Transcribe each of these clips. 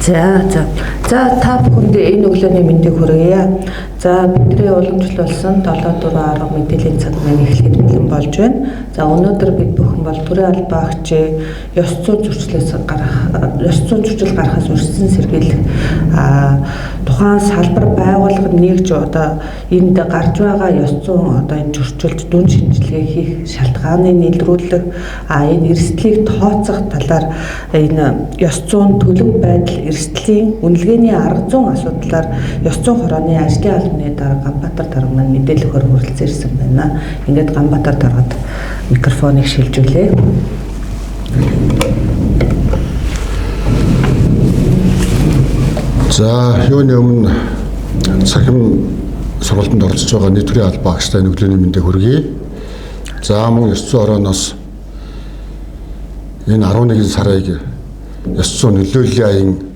За та бүхэнд энэ өглөөний мэндийг хүргье. За бидний уламжлуулсан 7-4-10 мэдээллийн цаг маань эхлэхэд бэлэн болж байна. За өнөөдөр бид бүхэн бол төрийн албаагчийн ёс зүйн зөрчил гаргахаас өрссөн сэргийлэх тухайн салбар байгууллага нэгж одоо энд гарч байгаа ёс зүйн одоо энэ зөрчилд дүн шинжилгээ хийх шалтгааныг нийлрүүлэх энэ эрсдлийг тооцох талаар энэ ёс зүйн төлөв байдал эрсдлийн үнэлгээний арга зүйн асуудлаар ёс зүйн хорооны ажлын албаны дарга Ганбаатар дарга маань мэдээлэл өгөхөөр хүрэлцэн ирсэн байна. Ингээд Ганбаатар даргад микрофоныг шилжүүлээ. За юуны өмнө цахим сургалтанд оролцож байгаа нийт төрийн албаагчтай өглөөний мэндийг хүргэе. За мөн ёс зүйн хорооноос энэ 11 сарыг ёс зүйн нөлөөллийн аян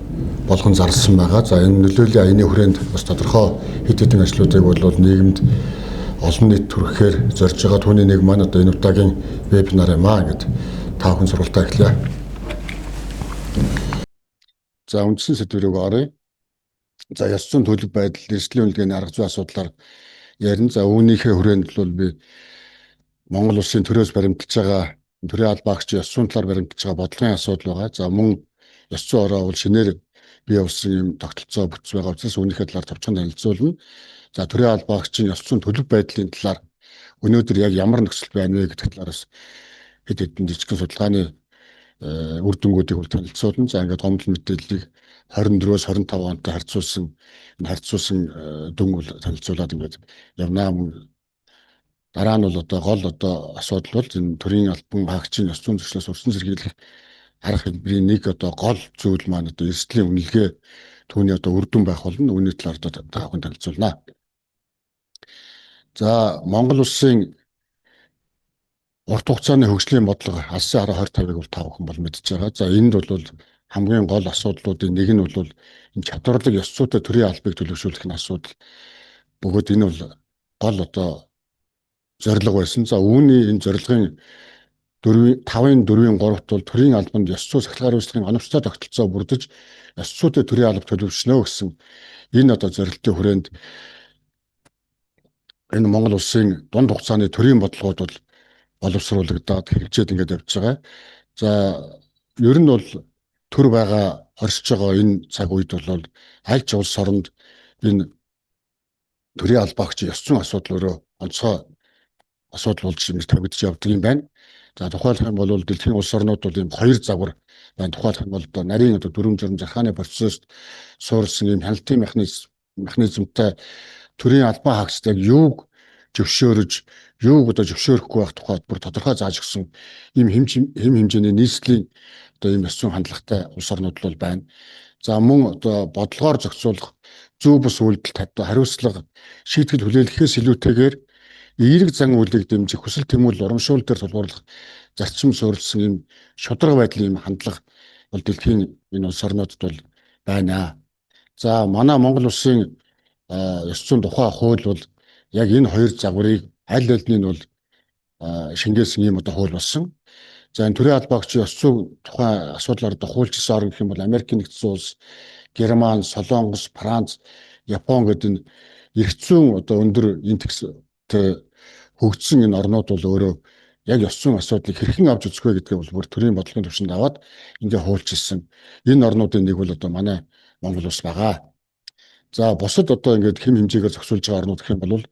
болгон зарласан байгаа. За энэ нөлөөллийн аяны хүрээнд бас тодорхой хэд хэдэн ажлуудыг бол нийгэмд олон нийт түрэхээр зорж байгаа. Түүний нэг маань одоо энэ удаагийн вебинар юм аа гэд та бүхэн сургалтаа эхлэе. За үндсэн сэдвэрийг оръё. За ёс зүйн төлөв байдал, эрсдлийн үнэлгээний арга зүйн асуудлаар ярина. За үүнийхээ хүрээнд бол би Монгол улсын төрөөс баримталж байгаа төрийн албаагчийн ёс зүйн талаар баримталж байгаа бодлогын асуудал байгаа. За мөн ёс зүйн хороо бол шинээр бий болсон юм тогтолцоо бүтц байгаа учраас үүнийхээ талаар товчхон танилцуулна. За төрийн албаагчийн ёс зүйн төлөв байдлын талаар өнөөдөр яг ямар нөхцөл байна вэ гэдэг талаараас хэд хэдэн жижигхэн судалгааны үр дүнгуудыг танилцуулна. За ингээд гомдол мэдээллийг 24-өөс 25 онтой харьцуулсан дүн бол танилцуулаад ингээд явнаа. Дараа нь бол одоо гол асуудал бол энэ төрийн албан хаагчийн ёс зүйн зөрчлөөс өрсөн сэргийлэх арга хэлбэрийн нэг гол зүйл маань эрсдлийн үнэлгээ түүний үр дүн байх болно. Үүний талаар та бүхэн танилцуулнаа. За Монгол улсын урт хугацааны хөгжлийн бодлого алсын хараа 25-ыг бол та бүхэн мэдж байгаа. За энд бол хамгийн гол асуудлуудын нэг нь бол энэ чадварлаг ёс зүйтэй төрийн албыг төлөвшүүлэх нь асуудал. Бөгөөд энэ бол гол зорилго байсан. За үүний энэ зорилгын 5-4-3-т бол төрийн албанд ёс зүй сахилгаар үүсгэхийн оновчтой тогтолцоо бүрдэж ёс зүйтэй төрийн алба төлөвшнө гэсэн энэ зорилтын хүрээнд энэ Монгол улсын дунд хугацааны төрийн бодлогууд бол боловсруулагдаад хэрэгжээд ингээд явж байгаа. За ер нь бол төр байгаа хорсож байгаа энэ цаг үед бол аль ч улс оронд энэ төрийн албаагчийн ёс зүйн асуудал өөрөө онцгой асуудал болж тавигдж явдаг юм байна. За тухайлх юм бол дэлхийн улс орнууд бол ийм хоёр загвар байна. Тухайлх юм бол нарийн дүрм журм захааны процесс суурилсан ийм хяналтын механизмтай төрийн албан хаагчдыг юуг зөвшөөрөж, юуг зөвшөөрөхгүй байх тухайд бүр тодорхой зааж өгсөн ийм хэм хэмжээний нийслэлийн ийм ёс зүйн хандлагатай улс орнууд бол байна. За мөн бодлогоор зохицуулах зөв бус үйлдэл хариуцлага шийтгэл хүлээлгэхээс илүүтэйгээр эерэг зан үйлийг дэмжих хүсэл тэмүүлэл урамшуул дээр тулгуурлах зарчим суурилсан ийм шударга байдлын ийм хандлага бол дэлхийн энэ улс орнуудад бол байна. За манай Монгол улсын ёс зүйн тухай хууль бол яг энэ хоёр загварыг аль аль нь бол шингээсэн ийм хууль болсон. За энэ төрийн албаагчийн ёс зүйн тухай асуудлаар хуульчилсан орн гэх юм бол Америк нэгдсэн улс, Герман, Солонгос, Франц, Япон гэдэг энэ эрх зүйн өндөр интекстэй хөгжсөн энэ орнууд бол өөрөө яг ёс зүйн асуудлыг хэрхэн авч үзэх вэ гэдгийг бол бүр төрийн бодлогын түвшинд аваад ингээ хуульчилсан. Энэ орнуудын нэг бол манай Монгол улс байгаа. За бусад ингээд хэм хэмжээгээр зохицуулж байгаа орнууд гэх юм бол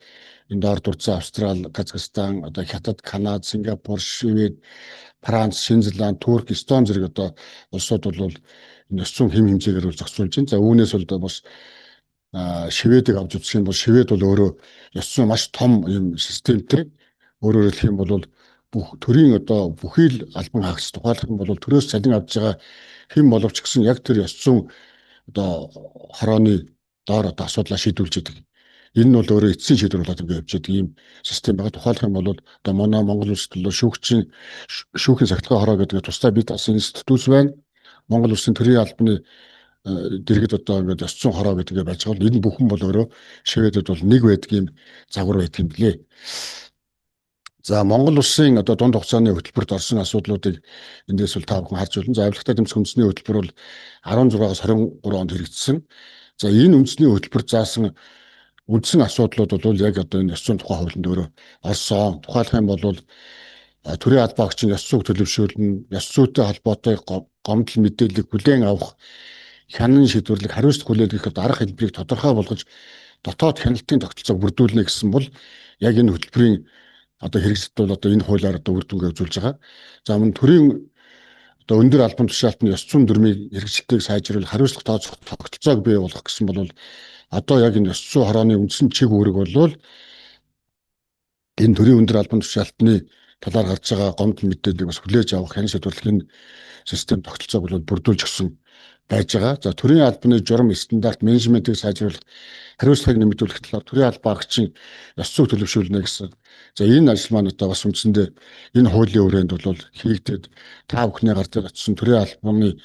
энэ доор дурдсан Австрали, Казахстан, Хятад, Канада, Сингапур, Швед, Франц, Шинзланд, Турк, Эстон зэрэг улсууд бол энэ ёс зүйн хэм хэмжээгээр зохицуулж байна. За үүнээс бол бас Шведийг авч үзэх юм бол Швед бол өөрөө ёс зүйн маш том юм системтэй. Өөрөөр хэлэх юм бол бүх төрийн бүхий л албан хаагч тухайлах юм бол төрөөс цалин авч байгаа хэн боловч гэсэн яг тэр ёс зүйн хорооны доор асуудлаа шийдүүлж идэг. Энэ нь бол өөрөө эцсийн шийдвэр болоод ингээд явж байгаа ийм систем байгаа. Тухайлх юм бол манай Монгол улсад шүүхийн сахилгын хороо гэдэг тусдаа бий даасан институт байна. Монгол улсын төрийн албаны дэргэд ингээд ёс зүйн хороо гэдэг байж байгаа бол энэ бүхэн бол өөрөө Шведэд бол нэг байдаг ийм загвар байдаг юм блэ. За Монгол улсын одоо дунд хугацааны хөтөлбөрт орсон асуудлуудыг эндээс бол та бүхэн харж байна. За авилгатай тэмцэх үндэсний хөтөлбөр бол 16-аас 23 онд хэрэгжсэн. За энэ үндэсний хөтөлбөр заасан үндсэн асуудлууд бол яг одоо энэ ёс зүйн тухай хуулинд өөрөө орсон. Тухайлах юм бол төрийн албаа агчийн ёс зүйг төлөвшүүлнэ, ёс зүйтэй холбоотой гомдол мэдээллийг хүлээн авах, хянан шийдвэрлэх, хариуцлага хүлээх одоо арга хэлбэрийг тодорхой болгож дотоод хяналтын тогтолцоог бүрдүүлнэ гэсэн бол яг энэ хөтөлбөрийн одоо хэрэгжит бол одоо энэ хуулиар одоо үр дүнгээ үзүүлж байгаа. За мөн төрийн одоо өндөр албан тушаалтны ёс зүйн дүрмийг хэрэгжилтийг сайжруулах, хариуцлага тооцох тогтолцоог бий болгох гэсэн бол одоо яг энэ ёс зүйн хорооны үндсэн чиг үүрэг бол энэ төрийн өндөр албан тушаалтны талаар гарч байгаа гомдол мэдээллийг бас хүлээж авах, хянан шийдвэрлэх энэ систем тогтолцоог бол бүрдүүлж өгсөн байж байгаа. За төрийн албаны журам стандарт менежментийг сайжруулах, хариуцлагыг нэмэгдүүлэх талаар төрийн албаа агчийн ёс зүйг төлөвшүүлнэ гэсэн. За энэ ажил маань одоо бас үндсэндээ энэ хуулийн хүрээнд бол хийгдээд та бүхний гар дээр очсон төрийн албаны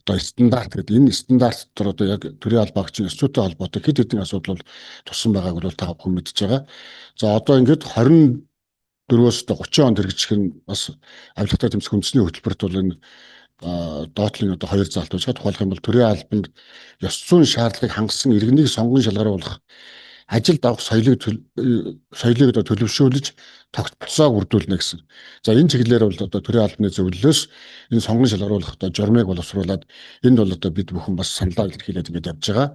одоо стандарт гэдэг энэ стандарт дотор одоо яг төрийн албаа агчийн ёс зүйтэй холбоотой хэд хэдэн асуудал бол туссан байгааг бол та бүхэн мэдж байгаа. За одоо ингээд 24-өөс 30 онд хэрэгжих нь бас авилгатай тэмцэх үндэсний хөтөлбөрт бол энэ доотлын одоо хоёр заалт байж байгаа. Тухайлх юм бол төрийн албанд ёс зүйн шаардлагыг хангасан иргэнийг сонгон шалгаруулах, ажилд авах соёлыг одоо төлөвшүүлж тогтолцоог бүрдүүлнэ гэсэн. За энэ чиглэлээр бол одоо төрийн албаны зөвлөлөөс энэ сонгон шалгаруулах одоо журмыг боловсруулад энд бол одоо бид бүхэн бас саналаа илэрхийлээд ингэж явж байгаа.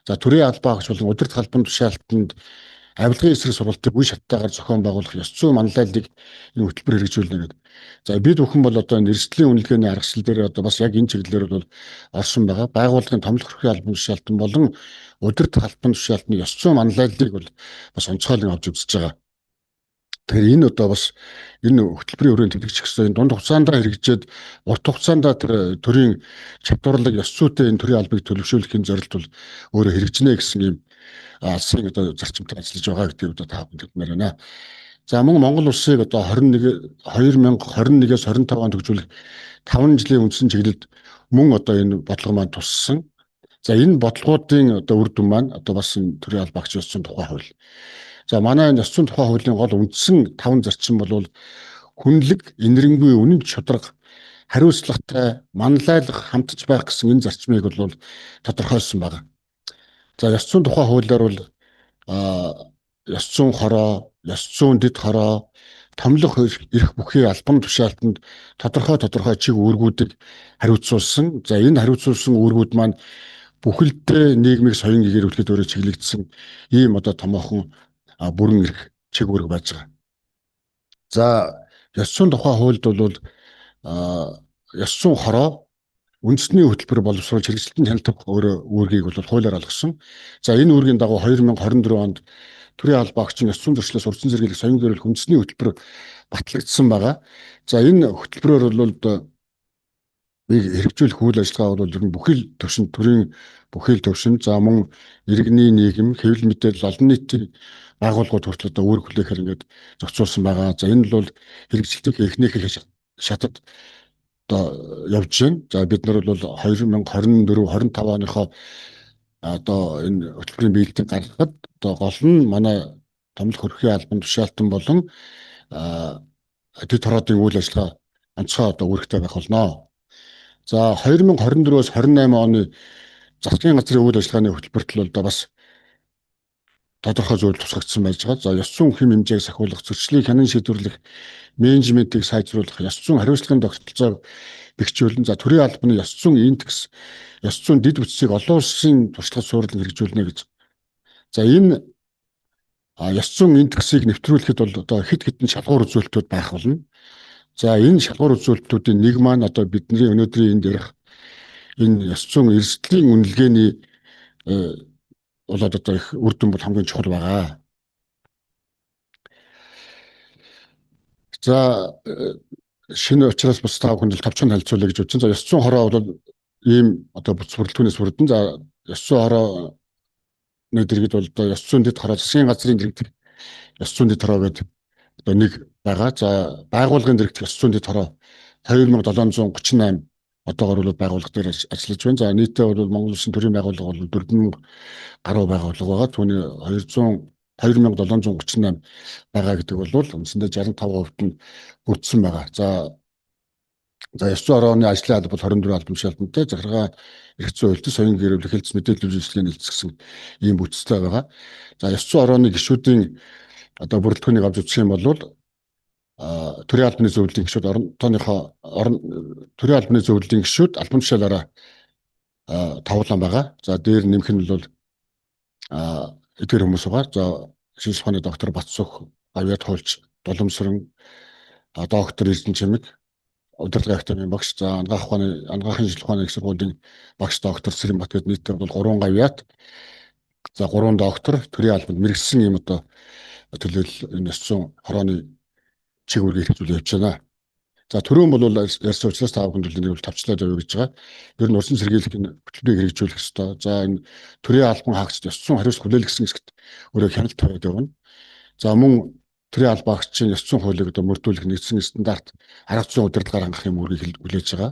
За төрийн албаа агч болон удирдах албан тушаалтанд авилгын эсрэг сургалтыг үе шаттайгаар зохион байгуулах ёс зүйн манлайллыг энэ хөтөлбөр хэрэгжүүлнэ гэдэг. За бид бүхэн бол одоо энэ эрсдлийн үнэлгээний аргачлал дээр одоо бас яг энэ чиглэлээр бол орсон байгаа. Байгууллагын томлох эрхээ албан тушаалтан болон удирдах албан тушаалтны ёс зүйн манлайллыг бол бас онцгойлон авч үзэж байгаа. Тэгэхээр энэ одоо бас энэ хөтөлбөрийн хүрээнд хэрэгжих гэсэн дунд хугацаанд хэрэгжээд урт хугацаанд тэр төрийн чадварлаг ёс зүйтэй энэ төрийн албыг төлөвшүүлэхийн зорилт бол өөрөө хэрэгжинэ гэсэн юм алсын одоо зарчимтай ажиллаж байгаа гэдгийг одоо та бүхэнд хэлмээр байна. За мөн Монгол улсыг одоо 2021-с 25 онд хөгжүүлэх 5 жилийн үндсэн чиглэлд мөн одоо энэ бодлого маань туссан. За энэ бодлогуудын одоо үр дүн маань одоо бас энэ төрийн албаа агчийн ёс зүйн тухай хууль. За манай энэ ёс зүйн тухай хуулийн гол үндсэн 5 зарчим бол хүнлэг, инэрэнгүй, үнэн чудраг, хариуцлагатай, манлайлах, хамтж байх гэсэн энэ зарчмыг бол тодорхойлсон байна. За ёс зүйн тухай хуулиар бол ёс зүйн хороо, ёс зүйн дэд хороо, томлох эрх бүхий албан тушаалтанд тодорхой чиг үүргүүдийг хариуцуулсан. За энэ хариуцуулсан үүргүүд маань бүхэлдээ нийгмийг соён гэгээр үлдэхэд өөрөө чиглэгдсэн ийм одоо томоохон бүрэн эрх чиг үүрэг байж байгаа. За ёс зүйн тухай хуульд бол ёс зүйн хороо үндэсний хөтөлбөр боловсруулж хэрэгжилтийн хяналтын өөрөө үүргийг бол хуулиар алгасан. За энэ үүргийн дагуу 2024 онд төрийн албаа агчийн ёс зүйн зөрчлөөс урьдчилан зэрэглэх соён гэрэл үндэсний хөтөлбөр батлагдсан байгаа. За энэ хөтөлбөрөөр бол хэрэгжүүлэх үйл ажиллагаа бол ер нь бүхэл төвшин төрийн бүхэл төвшин за мөн иргэний нийгэм, хэвлэл мэдээлэл, олон нийтийн байгууллагууд хүртэл одоо үүрэг хүлээхээр ингээд зохицуулсан байгаа. За энэ бол хэрэгжилтийн эхнийхээ шатад одоо явж байна. За бид нар бол 2024-25 оныхоо одоо энэ хөтөлбөрийн биелэлтийг гаргахад одоо гол нь манай томлох хөрхийн албан тушаалтан болон дэд хороодын үйл ажиллагаа онцгой одоо үүрэгтэй байх болно. За 2024-өөс 28 оны засгийн газрын үйл ажиллагааны хөтөлбөрт л одоо бас тодорхой зүйл тусгагдсан байж байгаа. За ёс зүйн хэм хэмжээг сахиулах, зөрчлийг хянан шийдвэрлэх, менежментийг сайжруулах, ёс зүйн хариуцлагын тогтолцоог бэхжүүлнэ. За төрийн албаны ёс зүйн индекс, ёс зүйн дэд бүтцийг олон улсын туршлага суурилан хэрэгжүүлнэ гэж. За энэ ёс зүйн индексийг нэвтрүүлэхэд бол одоо хэд хэдэн шалгуур үзүүлэлтүүд байх болно. За энэ шалгуур үзүүлэлтүүдийн нэг маань одоо бидний өнөөдрийн энд ярих энэ ёс зүйн эрсдлийн үнэлгээний болоод одоо их үр дүн бол хамгийн чухал байгаа. За шинэ учраас бас та бүхэнд товчхон хэлцүүлэе гэж бодсон. За ёс зүйн хороо бол ийм одоо бүс бүрэлдэхүүнээс бүрдэн. За ёс зүйн хорооны дэргэд бол одоо ёс зүйн дэд хороо, засгийн газрын дэргэд ёс зүйн дэд хороо гэдэг одоо нэг байгаа. За байгууллагын дэргэд ёс зүйн дэд хороо 2738 одоогоор бол байгууллага дээр ажиллаж байна. За нийтдээ бол Монгол Улсын төрийн байгууллага бол 4000 гаруй байгууллага байгаа. Түүний 2738 байгаа гэдэг бол үндсэндээ 65% нь бүрдсэн байгаа. За ёс зүйн орооны ажлын алба бол 24 албан тушаалтантай захиргаа эрх зүйн үйлдэл соёлын гэрэл хэлц мэдээлэл үйлчилгээний нийлцсэн ийм бүтцтэй байгаа. За ёс зүйн орооны гишүүдийн одоо бүрэлдэхүүнийг авч үзэх юм бол төрийн албаны зөвлөлийн гишүүд төрийн албаны зөвлөлийн гишүүд албан тушаалаараа тавлан байгаа. За дээр нэмэх нь бол эдгээр хүмүүс байгаа. За шинжлэх ухааны доктор Батсүх, Авьяат Хуульч, Доломсрон, доктор Эрдэнэ Чимэг, удирдлагын академийн багш, за анагаахын шинжлэх ухааны их сургуулийн багш доктор Сэрэнбат гэдэг нийтдээ бол 3 Авьяат, за 3 доктор төрийн албанд мэргэжсэн юм одоо төлөөлөл энэ ёс зүйн хорооны чиг үүргийг хэрэгжүүлж явж байна. За түрүүн бол ярьсан учраас та бүхэнд энийг тавчлаад явъя гэж байгаа. Ер нь урьдчилан сэргийлэх хөтөлбөрийг хэрэгжүүлэх ёстой. За энэ төрийн албан хаагчид ёс зүйн хариуцлага хүлээлгэсэн хэсэгт өөрөө хяналт тавиад явна. За мөн төрийн албан хаагчийн ёс зүйн хуулийг одоо мөрдүүлэх нэгдсэн стандарт арга зүйн удирдлагаар хангах юм үүргийг хүлээж байгаа.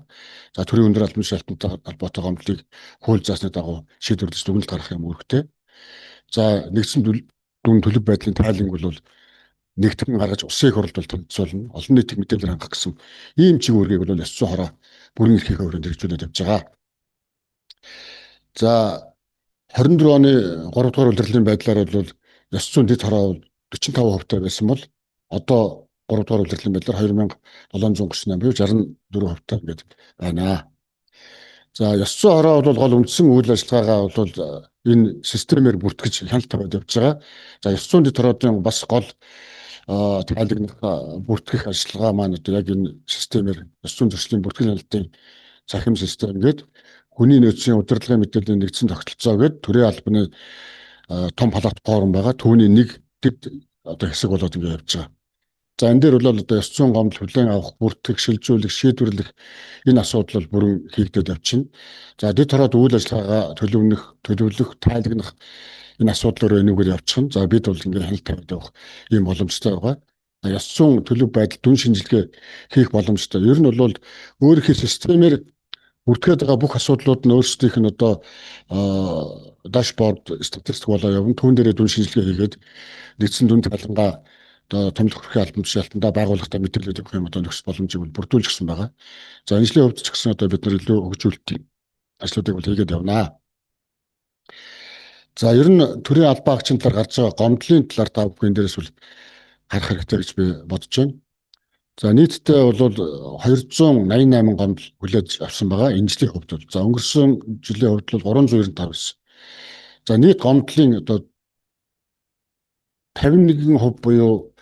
За төрийн өндөр албан тушаалтантай холбоотой гомдлыг хууль заасны дагуу шийдвэрлэж дүгнэлт гаргах юм үүрэгтэй. За нэгдсэн дүн төлөв байдлын тайланг бол нэгтгэн гаргаж улсын их хурлд танилцуулна. Олон нийтийн мэдээлэл хангах гэсэн ийм чиг үүргийг бол ёс зүйн хороо бүрэн эрхийн хувьд хэрэгжүүлээд явж байгаа. За 24 оны 3 дугаар удирдлагын байдлаар бол ёс зүйн дэд хороо 45% таа байсан бол одоо 3 дугаар удирдлагын байдлаар 2738 буюу 64% таа ингээд байна. За ёс зүйн хороо бол гол үндсэн үйл ажиллагаагаа бол энэ системээр бүртгэж хяналт тавиад явж байгаа. За ёс зүйн дэд хороодын бас гол тайлбарыг бүртгэх ажиллагаа маань одоо яг энэ системээр ёс зүйн зөрчлийн бүртгэл хяналтын цахим систем гэдэг хүний нөөцийн удирдлагын мэдээллийн нэгдсэн тогтолцоо гэдэг төрийн албаны том платформ байгаа. Түүний нэг дэд одоо хэсэг болоод ингэ явж байгаа. За энэ дээр бол одоо ёс зүйн гомдол хүлээн авах, бүртгэх, шилжүүлэх, шийдвэрлэх энэ асуудал бол бүрэн хийгдээд явчихна. За дэд хороод үйл ажиллагаагаа төлөвлөх, тайлагнах энэ асуудлаар энүүгээр явчихна. За бид бол ингээ хяналт тавиад явах ийм боломжтой байгаа. Ёс зүйн төлөв байдал дүн шинжилгээ хийх боломжтой. Ер нь бол өөрийнхөө системээр бүртгээд байгаа бүх асуудлууд нь өөрсдийнх нь одоо дашборд статистик болоо явна. Түүн дээрээ дүн шинжилгээ хийгээд нэгдсэн дүн тайлангаа одоо томилох хүрхий албан тушаалтандаа байгууллагатай мэдээлэл өгөх юм одоо нөхцөл боломжийг бүрдүүлчихсэн байгаа. За ажлын хувьд ч гэсэн одоо бид нар илүү хөгжүүлэлтийн ажлуудыг бол хийгээд явнаа. За ер нь төрийн албан хаагчийн талаар гарч байгаа гомдлын талаар та бүхэн дээрээс бол харах хэрэгтэй гэж би бодож байна. За нийтдээ бол 288 гомдол хүлээж авсан байгаа энэ жилийн хувьд бол. За өнгөрсөн жилийн хувьд бол 395 байсан. За нийт гомдлын одоо 51% буюу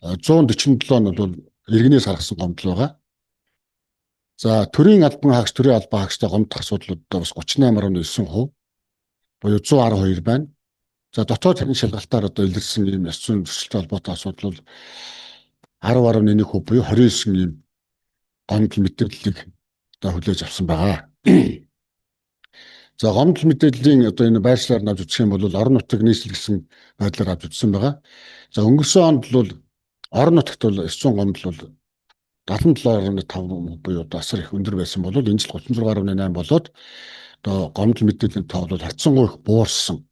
147 нь бол иргэнээс гаргасан гомдол байгаа. За төрийн албан хаагч, төрийн албан хаагчтай гомдох асуудлуудаа бас 38.9% буюу 112 байна. За дотоод хэргийн шалгалтаар одоо илэрсэн ийм ёс зүйн зөрчилтэй холбоотой асуудал бол 10.1% буюу 29 ийм гомдол мэдээллийг одоо хүлээж авсан байгаа. За гомдол мэдээллийн одоо энэ байршлаар нь авч үзэх юм бол орон нутаг нийслэлсэн байдлаар авч үзсэн байгаа. За өнгөрсөн онд бол орон нутагт бол ёс зүйн гомдол бол 77.5% буюу одоо асар их өндөр байсан бол энэ жил 36.8 болоод одоо гомдол мэдээллийн тоо бол хатсангүй их буурсан.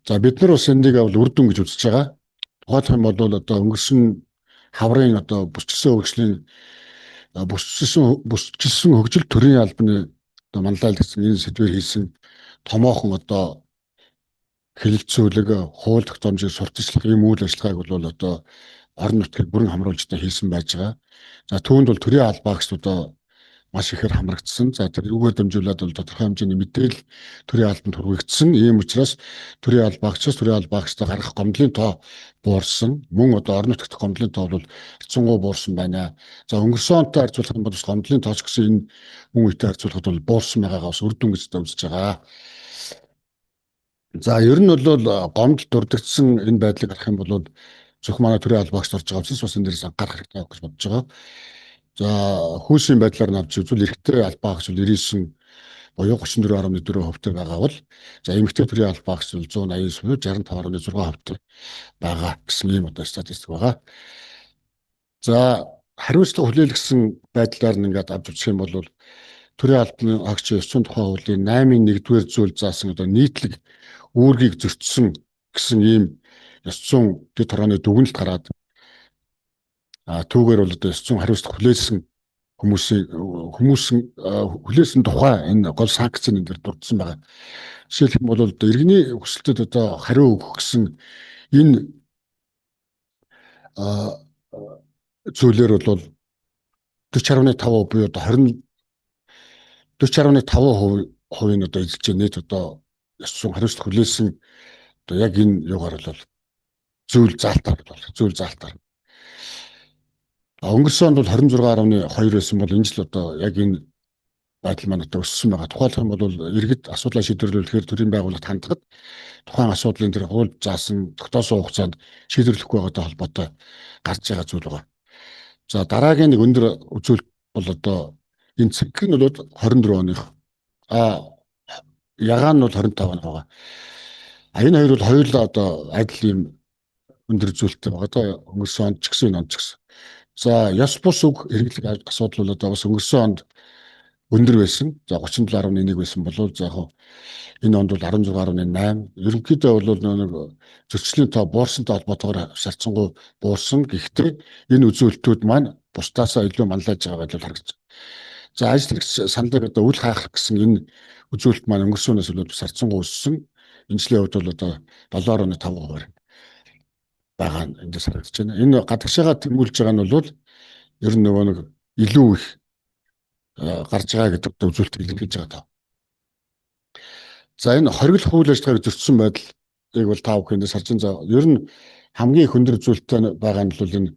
За бид нар бас энийг бол үр дүн гэж үзэж байгаа. Тухайлх юм бол одоо өнгөрсөн хаврын одоо бүсчилсэн хөгжил төрийн албаны одоо манлайл гэсэн энэ сэдвээр хийсэн томоохон одоо хэлэлцүүлэг, хууль тогтоомжийг сурталчлах ийм үйл ажиллагааг бол одоо орон нутгийг бүрэн хамруулж хийсэн байж байгаа. За түүнд бол төрийн албан хаагч одоо маш ихээр хамрагдсан. За тэр юугаар дамжуулаад бол тодорхой хэмжээний мэдээлэл төрийн албанд хүргэгдсэн. Ийм учраас төрийн албан хаагчтай гарах гомдлын тоо буурсан. Мөн одоо орон нутгт гомдлын тоо бол хэцүүнгүй буурсан байна. За өнгөрсөн онтой харьцуулах юм бол гомдлын тооч гэсэн энэ мөн үетэй харьцуулахад бол буурсан байгаагаа бас үр дүн гэж үзэж байгаа. За ер нь бол гомдол дурддагдсан энэ байдлыг харах юм бол зөвхөн манай төрийн албан хаагчд орж байгаа учраас бас энэ дээрээс анхаарах хэрэгтэй гэж бодож байгаа. За хүйсийн байдлаар нь авч үзвэл эрэгтэй албан хаагч бол 99 буюу 34.4% байгаа бол за эмэгтэй төрийн албан хаагч бол 189 буюу 65.6% байгаа гэсэн ийм одоо статистик байгаа. За хариуцлага хүлээлгэсэн байдлаар нь ингээд авч үзэх юм бол төрийн албаны хаагчийн ёс зүйн тухай хуулийн 8-ын 1-р зүйл заасан одоо нийтлэг үүргийг зөрчсөн гэсэн ийм ёс зүйн дэд хорооны дүгнэлт гараад түүгээр бол одоо ёс зүйн хариуцлага хүлээсэн хүлээсэн тухай энэ гол санкцны дээр дурдсан байгаа. Жишээлх юм бол одоо иргэний хүсэлтэд одоо хариу өгөх гэсэн энэ зүйлээр бол 40.5% буюу одоо 40.5% нь одоо эзэлж нийт одоо ёс зүйн хариуцлага хүлээсэн одоо яг энэ юугаар бол зүйл заалтаар. Өнгөрсөн онд бол 26.2 байсан бол энэ жил одоо яг энэ байдал маань одоо өссөн байгаа. Тухайлбал юм бол иргэд асуудлаа шийдвэрлэхээр төрийн байгууллагт хандахад тухайн асуудлын тэр хууль заасан тогтоосон хугацаанд шийдвэрлэхгүй байгаатай холбоотой гарч байгаа зүйл байгаа. За дараагийн нэг өндөр үзүүлэлт бол одоо энэ цэг нь бол 24 оных ягаан нь бол 25 он байгаа. Энэ хоёр бол хоёулаа одоо адил ийм өндөр үзүүлэлттэй байгаа. Одоо өнгөрсөн онд ч гэсэн энэ онд ч гэсэн. За ёс бус үг хэрэглэх асуудал бол одоо бас өнгөрсөн онд өндөр байсан. За 37.1 байсан болов за яг энэ онд бол 16.8. Ерөнхийдөө бол нэг зөрчлийн тоо буурсантай холбоотойгоор шаарцсангүй буурсан. Гэхдээ энэ үзүүлэлтүүд маань бусдаасаа илүү манлайж байгаа байдал харагдаж байна. За ажил саналыг одоо үл хаах гэсэн энэ үзүүлэлт маань өнгөрсөнөөс бол шаарцсангүй өссөн. Энэ жилийн хувьд бол одоо 7.5% байгаа нь эндээс харагдаж байна. Энэ гадагшаага тэмүүлж байгаа нь бол ер нь нөгөө нэг илүү их гарч байгаа гэдэг үзүүлэлтийг илэрхийлж байгаа. За энэ хориглох үйл ажиллагааг зөрчсөн байдлыг бол та бүхэндээ харж байна. За ер нь хамгийн их өндөр үзүүлэлттэй байгаа нь бол энэ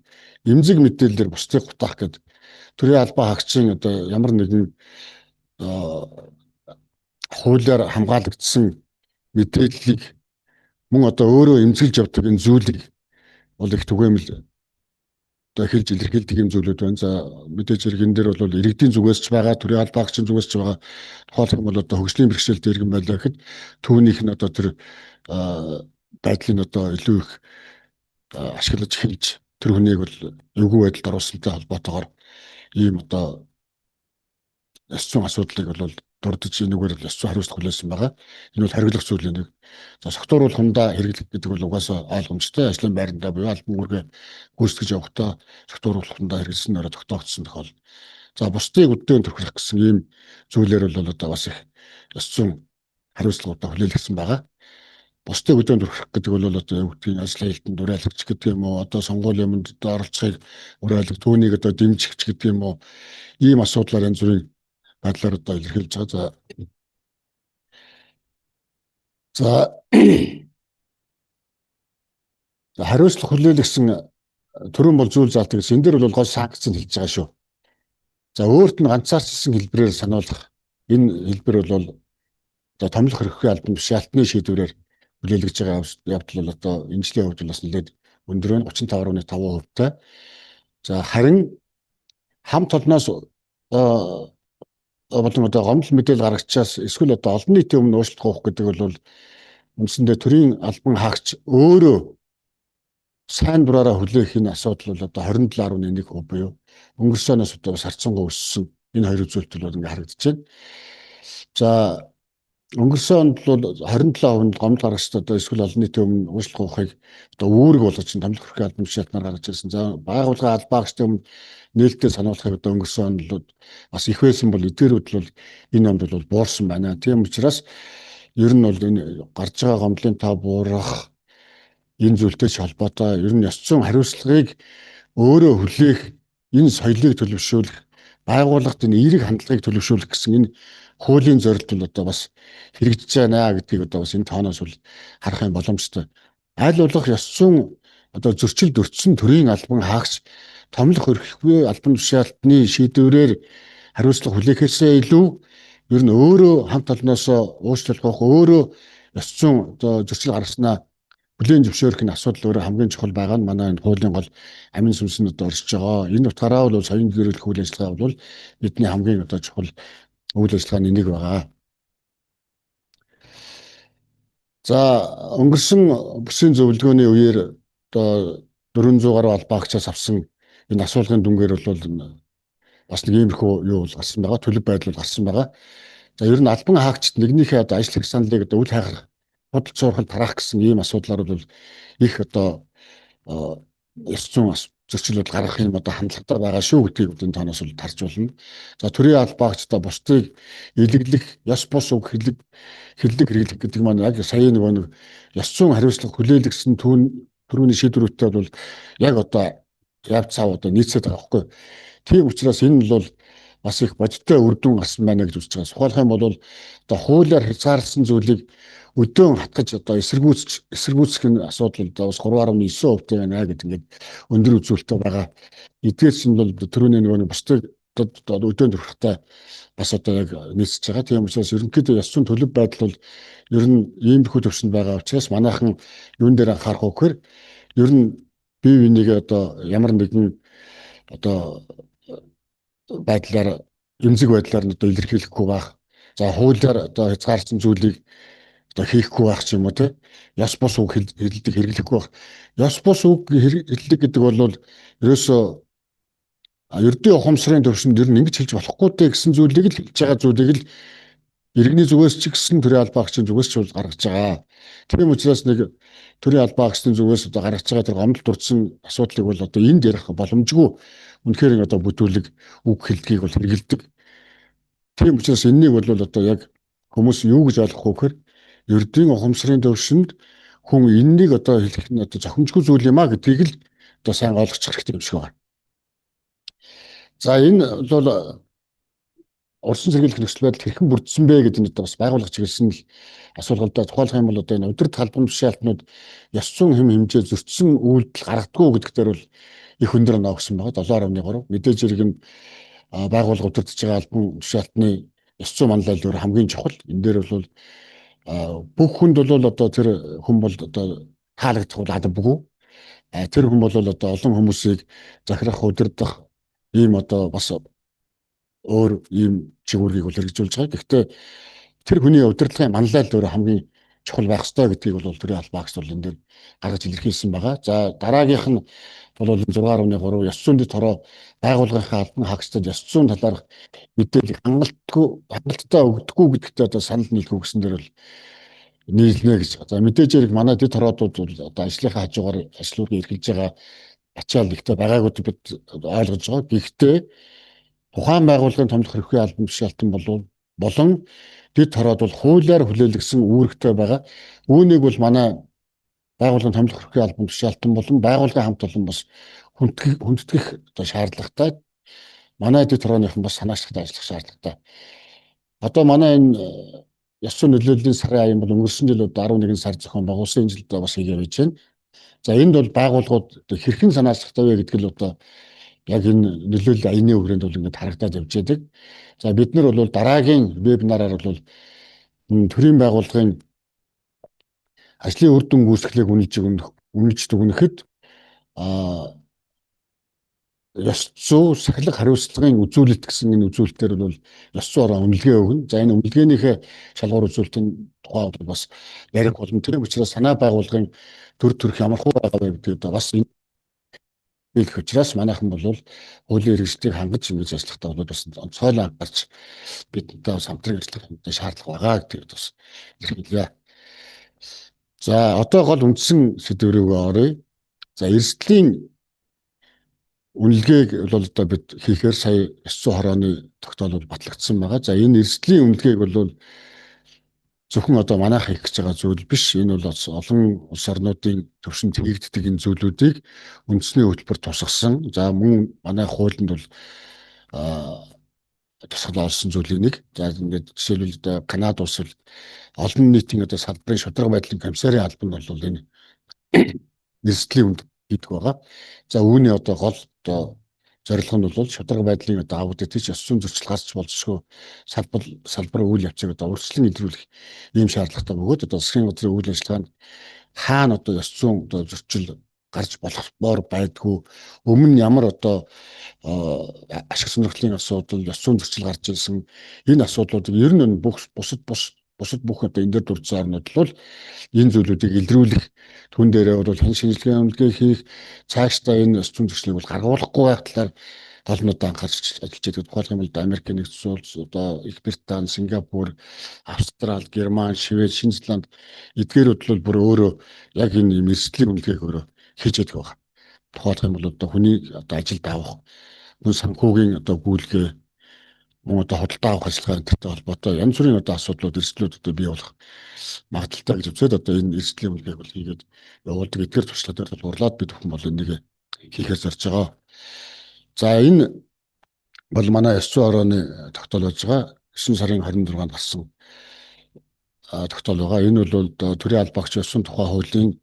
эмзэг мэдээлэлээр бусдыг гутаах гэдэг төрийн албан хаагчийн одоо ямар нэгэн хуулиар хамгаалагдсан мэдээллийг мөн одоо өөрөө эмзэглэж явдаг энэ зүйлийг бол их түгээмэл одоо хэлж илэрхийлдэг юм зүйлүүд байна. За мэдээж хэрэг энэ дээр бол иргэдийн зүгээс ч байгаа, төрийн албан хаагчийн зүгээс ч байгаа. Тухайлбал бол одоо хөгжлийн бэрхшээлтэй иргэн байлаа гэхэд түүнийх нь одоо тэр байдлыг одоо илүү их ашиглаж хэлж тэр хүнийг бол эвгүй байдалд оруулсантай холбоотойгоор ийм одоо ёс зүйн асуудлыг бол дурдж энэгээр ёс зүйн хариуцлага хүлээсэн байгаа. Энэ бол хариуцлах зүйлийн нэг. За согтууруул хундаа хэрэглэх гэдэг бол угаасаа ойлгомжтой. Ажлын байрандаа буюу албан үүргээ гүйцэтгэж явахдаа согтууруул хундаа хэрэглэсэн орой тогтоогдсон тохиол. За бусдыг үддэн төрөх гэсэн ийм зүйлээр бол одоо бас их ёс зүйн хариуцлагуудаа хүлээлгэсэн байгаа. Бусдыг үддэн төрөх гэдэг бол одоо юу гэдгийг ажлын хэлтэнд уриалагч гэдэг юм уу, одоо сонгуулийн юмд оролцохыг уриалах, түүнийг одоо дэмжих гэдэг юм уу, ийм асуудлаар янз бүрийн байдлаар одоо илэрхийлж байгаа. За хариуцлага хүлээлгэсэн төрөн бол зүйл заалт гэсэн энэ дээр бол гол санкц нь хэлж байгаа шүү. За өөрт нь ганцаарчилсан хэлбэрээр сануулах энэ хэлбэр бол одоо томлох хэрэггүй албан тушаалтны шийдвэрээр хүлээлгэж байгаа явдал бол одоо энэ жилийн хувьд бас нэлээд өндөр нь 35.5%-тай. За харин хамт олноос болон одоо гомдол мэдээлэл гаргачаас эсвэл одоо олон нийтийн өмнө уушлах гоох гэдэг бол үндсэндээ төрийн албан хаагч өөрөө сайн дураараа хүлээх энэ асуудал бол одоо 27.1% буюу өнгөрсөнөөс одоо бас харьцангуй өссөн энэ хоёр үзүүлэлт бол ингээ харагдаж байна. За өнгөрсөн онд бол 27% гомдол гаргагчдад одоо эсвэл олон нийтийн өмнө уушлах гоохыг одоо үүрэг болгож томлох хэрэггүй албан тушаалтнаар гаргаж ирсэн. За байгууллагын албан хаагчдын өмнө нээлттэй сануулахыг одоо өнгөрсөн онд бол бас их байсан бол эдгээрүүд бол энэ онд бол буурсан байна. Тийм учраас ер нь бол энэ гарч байгаа гомдлын тав буурах энэ зүйлтэй холбоотой ер нь ёс зүйн хариуцлагыг өөрөө хүлээх энэ соёлыг төлөвшүүлэх байгууллагт энэ эерэг хандлагыг төлөвшүүлэх гэсэн энэ хуулийн зорилт бол одоо бас хэрэгжиж байна гэдгийг одоо бас энэ тооноос бол харах юм боломжтой. Аль болох ёс зүйн одоо зөрчилд өртсөн төрийн албан хаагч томлох өрхгүй албан тушаалтны шийдвэрээр хариуцлага хүлээхээсээ илүү ер нь өөрөө хамт олноос уучлах өөрөө ёс зүйн одоо зөрчил гаргаснаа бүлээн зөвшөөрөх нь асуудал өөрөө хамгийн чухал байгаа нь манай энэ хуулийн гол амин сүнсэнд одоо оршиж байгаа. Энэ утгаараа бол соёлын гэрэлх үйл ажиллагаа бол бидний хамгийн одоо чухал үйл ажиллагааны нэг байгаа. За өнгөрсөн бүсийн зөвлөгөөний үеэр одоо 400 гаруй албан хаагчаас авсан энэ асуулгын дүнгээр бол бас нэг иймэрхүү юу бол гарсан байгаа, төлөв байдал бол гарсан байгаа. За ер нь албан хаагчид нэгнийхээ одоо ажил их саналыг одоо үл хайхах худал цуурхал тараах гэсэн ийм асуудлаар бол их одоо ёс зүйн зөрчилүүд гаргах юм одоо хандлагатай байгаа шүү гэдгийг энэ тоноос бол тарж болно. За төрийн албаагчдаа бусдыг илэглэх, ёс бус үг хэллэг хэрэглэх гэдэг маань яг сая нэг ёс зүйн хариуцлага хүлээлгэсэн түрүүний шийдвэрүүттэй бол яг одоо явц цав одоо нийцээд байгаа байхгүй. Тийм учраас энэ бол бас их бодиттой үр дүн гарсан байна гэж үзэж байгаа. Сухайлах юм бол одоо хуулиар хязгаарласан зүйлийг өдөөн хатгаж одоо эсэргүүцэх нь асуудал одоо бас 3.9% байна гэдэг ингээд өндөр үзүүлэлттэй байгаа. Эдгээр чинь бол түрүүний нэг бусдыг одоо өдөөн төрхтэй бас одоо яг нийцэж байгаа. Тийм учраас ерөнхийдөө ёс зүйн төлөв байдал бол ер нь иймэрхүү төвшөнд байгаа учраас манайхан юун дээр анхаарах вэ гэхээр ер нь бие бинийгээ одоо ямар нэгэн одоо байдлаар эмзэг байдлаар нь одоо илэрхийлэхгүй байх. За хуулиар одоо хязгаарласан зүйлийг одоо хийхгүй байх ч юм уу те. Ёс бус үг хэлдэг хэрэглэхгүй байх. Ёс бус үг хэлдэг гэдэг бол ерөөсөө ердөө ухамсарын төвшөнд ер нь ингэж хэлж болохгүй дээ гэсэн зүйлийг л хэлж байгаа зүйлийг л иргэний зүгээс ч гэсэн төрийн албаагчдын зүгээс ч гаргаж байгаа. Тийм учраас нэг төрийн албаагчдын зүгээс одоо гаргаж байгаа тэр гомдол дурдсан асуудлыг бол одоо энд ярих боломжгүй. Үнэхээр одоо бүтүүлэг үг хэлдгийг бол хэрэгэлдэг. Тийм учраас энэнийг бол одоо яг хүмүүс юу гэж ойлгох вэ гэхээр ердийн ухамсарын төвшөнд хүн энэнийг одоо хэлэх нь одоо зохимжгүй зүйл юм а гэдгийг л одоо сайн ойлгочих хэрэгтэй юм шиг байна. За энэ бол Орчин сэргийлэх нөхцөл байдал хэрхэн бүрдсэн бэ гэдэг нь одоо бас байгууллага чиглэсэн л асуулгалдаа тухайлах юм бол одоо энэ удирдах албан тушаалтнууд ёс зүйн хэм хэмжээ зөрчсөн үйлдэл гаргадгүй гэдэгтэр бол их өндөр оноо өгсөн байгаа 7.3. Мэдээж хэрэг нь байгууллага удирдах байгаа албан тушаалтны ёс зүйн манлайл өөр хамгийн чухал. Энэ дээр бол бүх хүнд бол одоо тэр хүн бол одоо таалагдах бол албагүй. Тэр хүн бол одоо олон хүмүүсийг захирах удирдах ийм одоо бас өөр ийм чигүүргийг бол хэрэгжүүлж байгаа. Гэхдээ тэр хүний удирдлагын манлайл өөр хамгийн чухал байх ёстой гэдгийг бол төрийн албаагч бол энэ дээр гаргаж илэрхийлсэн байгаа. За дараагийнх нь бол 6.3 ёс зүйн дэд хороо байгууллагынхаа албан хаагчдад ёс зүйн талаарх мэдээлэл хангалттай өгдөггүй гэдэгтээ одоо санал нийлхүү гэсэн дээр бол нийлнэ гэж. За мэдээж хэрэг манай дэд хороодууд бол одоо ажлынхаа хажуугаар ажлуудыг эрхэлж байгаа ачаал ихтэй байгаагүйд бид ойлгож байгаа. Гэхдээ тухайн байгууллагын томлох эрхүй албан тушаалтан болон дэд хороод бол хуулиар хүлээлгсэн үүрэгтэй байгаа. Үүнийг бол манай байгууллагын томлох эрхүй албан тушаалтан болон байгууллагын хамт олон бас хүндэтгэх одоо шаардлагатай. Манай дэд хорооныхан бас санаачлагтай ажиллах шаардлагатай. Одоо манай энэ ёс зүйн нөлөөллийн сарын аян бол өнгөрсөн жил 11 сар зохион байгуулсан жилд бас хийгээ байж байна. За энд бол байгууллагууд хэрхэн санаачлагтай вэ гэдэг л одоо яг энэ нөлөөллийн аяны өрөөнд бол ингээд харагдаад явж байдаг. За бид нар бол дараагийн вебинараар бол төрийн байгууллагын ажлын үр дүн гүйцэтгэлийг үнэлж дүгнэхэд ёс зүй сахилга хариуцлагын үзүүлэлт гэсэн энэ үзүүлэлтээр бол ёс зүй орон үнэлгээ өгнө. За энэ үнэлгээнийхээ шалгуур үзүүлэлтийн тухай бас ярих болно. Тэр учраас санаа байгууллагын төр төрх ямар хуу байгаа вэ гэдэг бас энэ их учраас манайхан бол хуулийн хэрэгжлийг хангаж ингэж ажиллахдаа бол бас онцгойлон анхаарч бидэнтэй хамтран ажиллах шаардлага байгаа гэдгийг бас илэрхийлье. За одоо гол үндсэн сэдв рүү оръё. За эрсдлийн үнэлгээг бол одоо бид хийхээр сая ёс зүйн хорооны тогтоолол батлагдсан байгаа. За энэ эрсдлийн үнэлгээг бол зөвхөн одоо манайх хийх гэж байгаа зүйл биш. Энэ бол олон улс орнуудын төвшөнд хийгддэг энэ зүйлүүдийг үндэсний хөтөлбөр тусгасан. За мөн манай хуулинд бол тусгалаа олсон зүйлийн нэг. За ингээд жишээлбэл одоо Канада улс бол олон нийтийн одоо салбарын шударга байдлын комиссарын албанд бол энэ эрсдлийн үнд хийдэг байгаа. За үүний одоо гол одоо зорилго нь бол шударга байдлын одоо аудит хийж ёс зүйн зөрчил гарч болзошгүй салбар үйл явцыг одоо урьдчилан илрүүлэх ийм шаардлагатай бөгөөд одоо засгийн газрын үйл ажиллагаанд хаана одоо ёс зүйн одоо зөрчил гарч болохоор байдгүй өмнө ямар одоо ашиг сонирхлын асуудал ёс зүйн зөрчил гарч ирсэн энэ асуудлуудыг ер нь бусад бүх одоо энэ дээр дурдсан орнууд бол энэ зүйлүүдийг илрүүлэх түн дээрээ бол хэн шинжилгээ үнэлгээ хийх цаашдаа энэ ёс зүйн зөрчлийг бол гаргуулахгүй байх талаар голнуудаа анхаарч ажиллаж байгаа. Тухайлбал Америк нэгдсэн улс, одоо Их Британи, Сингапур, Австрали, Герман, Швед, Шинэ Зеланд эдгээрүүд бол бүр өөрөө яг энэ юм эрсдлийн үнэлгээг өөрөө хийж яддаг байна. Тухайлбал одоо хүний одоо ажилд авах, хүн санхүүгийн одоо гүйлгээ, мөн одоо худалдаа авах ажиллагаатай холбоотой янз бүрийн одоо асуудлууд, эрсдлүүд одоо бий болох магадaltaй гэж үзээд одоо энэ эрсдлийн үнэлгээг бол хийгээд явуулдаг. Эдгээр туршлагаар бол урлаад бид бүхэн бол энийг хийхээр зорж байгаа. За энэ бол манай ёс зүйн орооны тогтоол байж байгаа. 9 сарын 26-нд гарсан тогтоол байгаа. Энэ бол одоо төрийн албаагч ёсон тухай хуулийн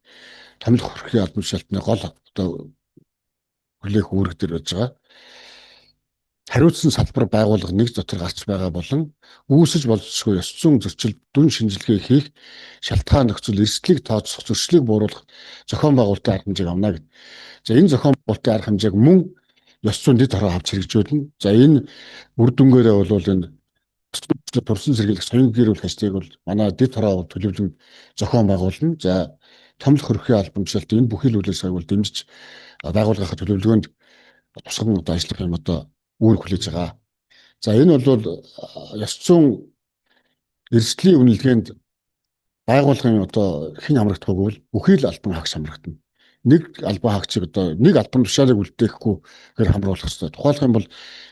томилох хөрхийн албан тушаалтны гол одоо хүлээх үүрэг дээр байж байгаа. Хариуцсан салбар байгууллага нэг дотор гарч байгаа болон үүсэж болцсохгүй ёс зүйн зөрчил дүн шинжилгээ хийх шалтгаан нөхцөл эрсдлийг тооцох зөрчлийг бууруулах зохион байгуулалтын арга хэмжээг авна гэдэг. За энэ зохион байгуулалтын арга хэмжээг мөн ёс зүйн дэд хороо авч хэрэгжүүлнэ. За энэ үр дүнгээрээ бол энэ турсан сэргийлэх соён гэрүүл хашиг бол манай дэд хороо төлөвлөн зохион байгуулна. За томлох хөрхийн албан тушаалт энэ бүхий л үйл ажиллагааг бол дэмжиж байгууллагын төлөвлөгөөнд тусган одоо ажиллах юм одоо үүрэг хүлээж байгаа. За энэ бол ёс зүйн эрсдлийн үнэлгээнд байгууллагын одоо хэн хамрагдахгүй бол бүхий л албан хаагч хамрагдана. Нэг албан хаагчийг одоо нэг албан тушаалыг үлдээхгүй гэхээр хамруулах хэрэгтэй. Тухайлх юм бол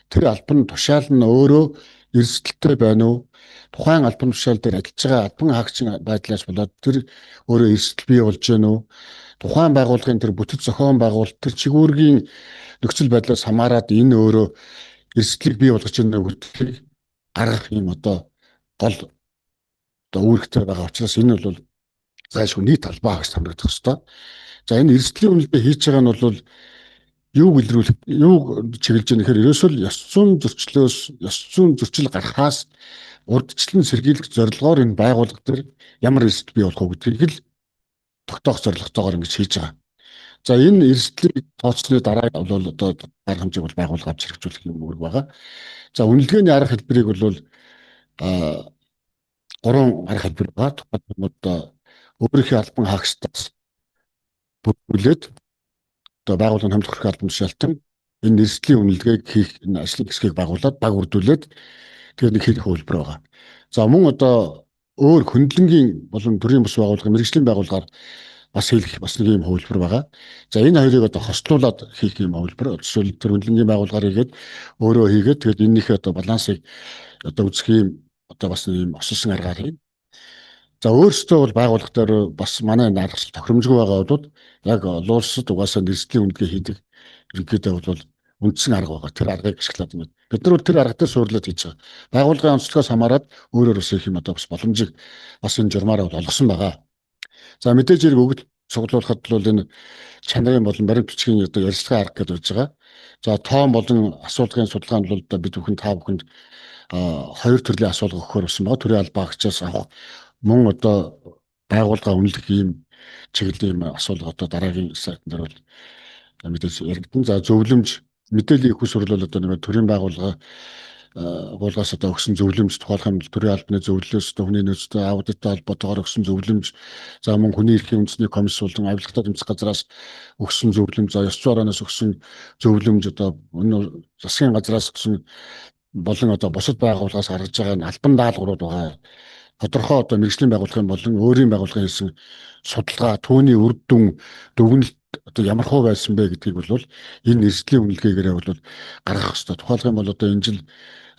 тэр албан тушаал нь өөрөө эрсдэлтэй байна уу? Тухайн албан тушаал дээр ажиллаж байгаа албан хаагчийн байдлаас болоод тэр өөрөө эрсдэл бий болж байна уу? Тухайн байгууллагын тэр бүтэц зохион байгуулалт тэр чигүүргийн нөхцөл байдлаас хамаарат энэ өөрөө эрсдлийг бий болгож байгаа гэдгийг гаргах юм одоо гол одоо үүрэгтэй байгаа учраас энэ бол зайлшгүй нийт албан хаагч хамрагдах ёстой. За энэ эрсдлийн үнэлгээ хийж байгаа нь бол юу илрүүлэх, юу чиглэж байгаа нэхэр ерөөсөө ёс зүйн зөрчлөөс, ёс зүйн зөрчил гарахаас урдчлан сэргийлэх зорилгоор энэ байгууллага төр ямар эрсдэл бий болох вэ гэдгийг л тогтоох зорилготойгоор ингэж хийж байгаа. За энэ эрсдлийг тооцсны дараа бол одоо арга хэмжээг бол байгууллага авч хэрэгжүүлэх юм үүрэг байгаа. За үнэлгээний арга хэлбэрийг бол 3 арга хэлбэр байгаа. Тухайн одоо өөрийнхөө албан хаагчдаас бүрдүүлээд одоо байгууллагын хамт хөрөх албан тушаалтан энэ эрсдлийн үнэлгээг хийх энэ ажлын хэсгийг байгуулад баг үрдүүлээд тэгээд нэг хийх хөлбөр байгаа. За мөн одоо өөр хөндлөнгийн болон төрийн бус байгууллага, мэргэжлийн байгууллагаар бас хийх бас нэг юм хөлбөр байгаа. За энэ хоёрыг одоо хослуулад хийх юм хөлбөр. Жишээл тэр хөндлөнгийн байгууллагаар хийгээд өөрөө хийгээд тэгээд энэнийхээ одоо балансыг одоо үзэх юм одоо бас нэг юм осолсон аргаар юм. За өөрсдөө бол байгууллага дээр бас манай аргачлал тохиромжгүй байгаа бол яг олон улсад угаасаа эрсдлийн үнэлгээ хийдэг ерөнхийдөө бол үндсэн арга байгаа. Тэр аргыг ашиглаад байна. Бид нар бол тэр арга дээр суурлаад хийж байгаа. Байгууллагын онцлогоос хамаарат өөрөөр бас их юм одоо бас боломжийг бас энэ журмаараа бол олгосон байгаа. За мэдээж хэрэг өгөл цуглуулахад бол энэ чанарын болон баримт бичгийн одоо ярилцлагын арга гэж байж байгаа. За тоон болон асуулгын судалгаанд бол одоо бид бүхэн та бүхэнд 2 төрлийн асуулга өгөхөр болсон байгаа. Төрийн албан хаагчаас авах мөн одоо байгууллага үнэлэх ийм чиглэлийн юм асуулга одоо дараагийн сайтн дээр бол мэдээж яригдсан. За зөвлөмж мэдээллийн их усрал бол одоо нэг төрийн байгууллагаас одоо өгсөн зөвлөмж тухайлх юм төрийн албаны зөвлөлөөс одоо хүний нөөцтэй аудиттай холбоотойгоор өгсөн зөвлөмж, за мөн хүний эрхийн үндэсний комисс болон авилгатай тэмцэх газраас өгсөн зөвлөмж, за ёс зүйн орооноос өгсөн зөвлөмж, одоо энэ засгийн газраас өгсөн болон одоо бусад байгууллагаас гаргаж байгаа энэ албан даалгаврууд байгаа. Тодорхой одоо мэргэжлийн байгууллагын болон өөрийн байгууллагын хийсэн судалгаа, түүний үр дүн, дүгнэлт одоо ямар хөө байсан бэ гэдгийг бол энэ эрсдлийн үнэлгээгээр бол гаргах хэрэгтэй. Тухайлх юм бол одоо энэ жил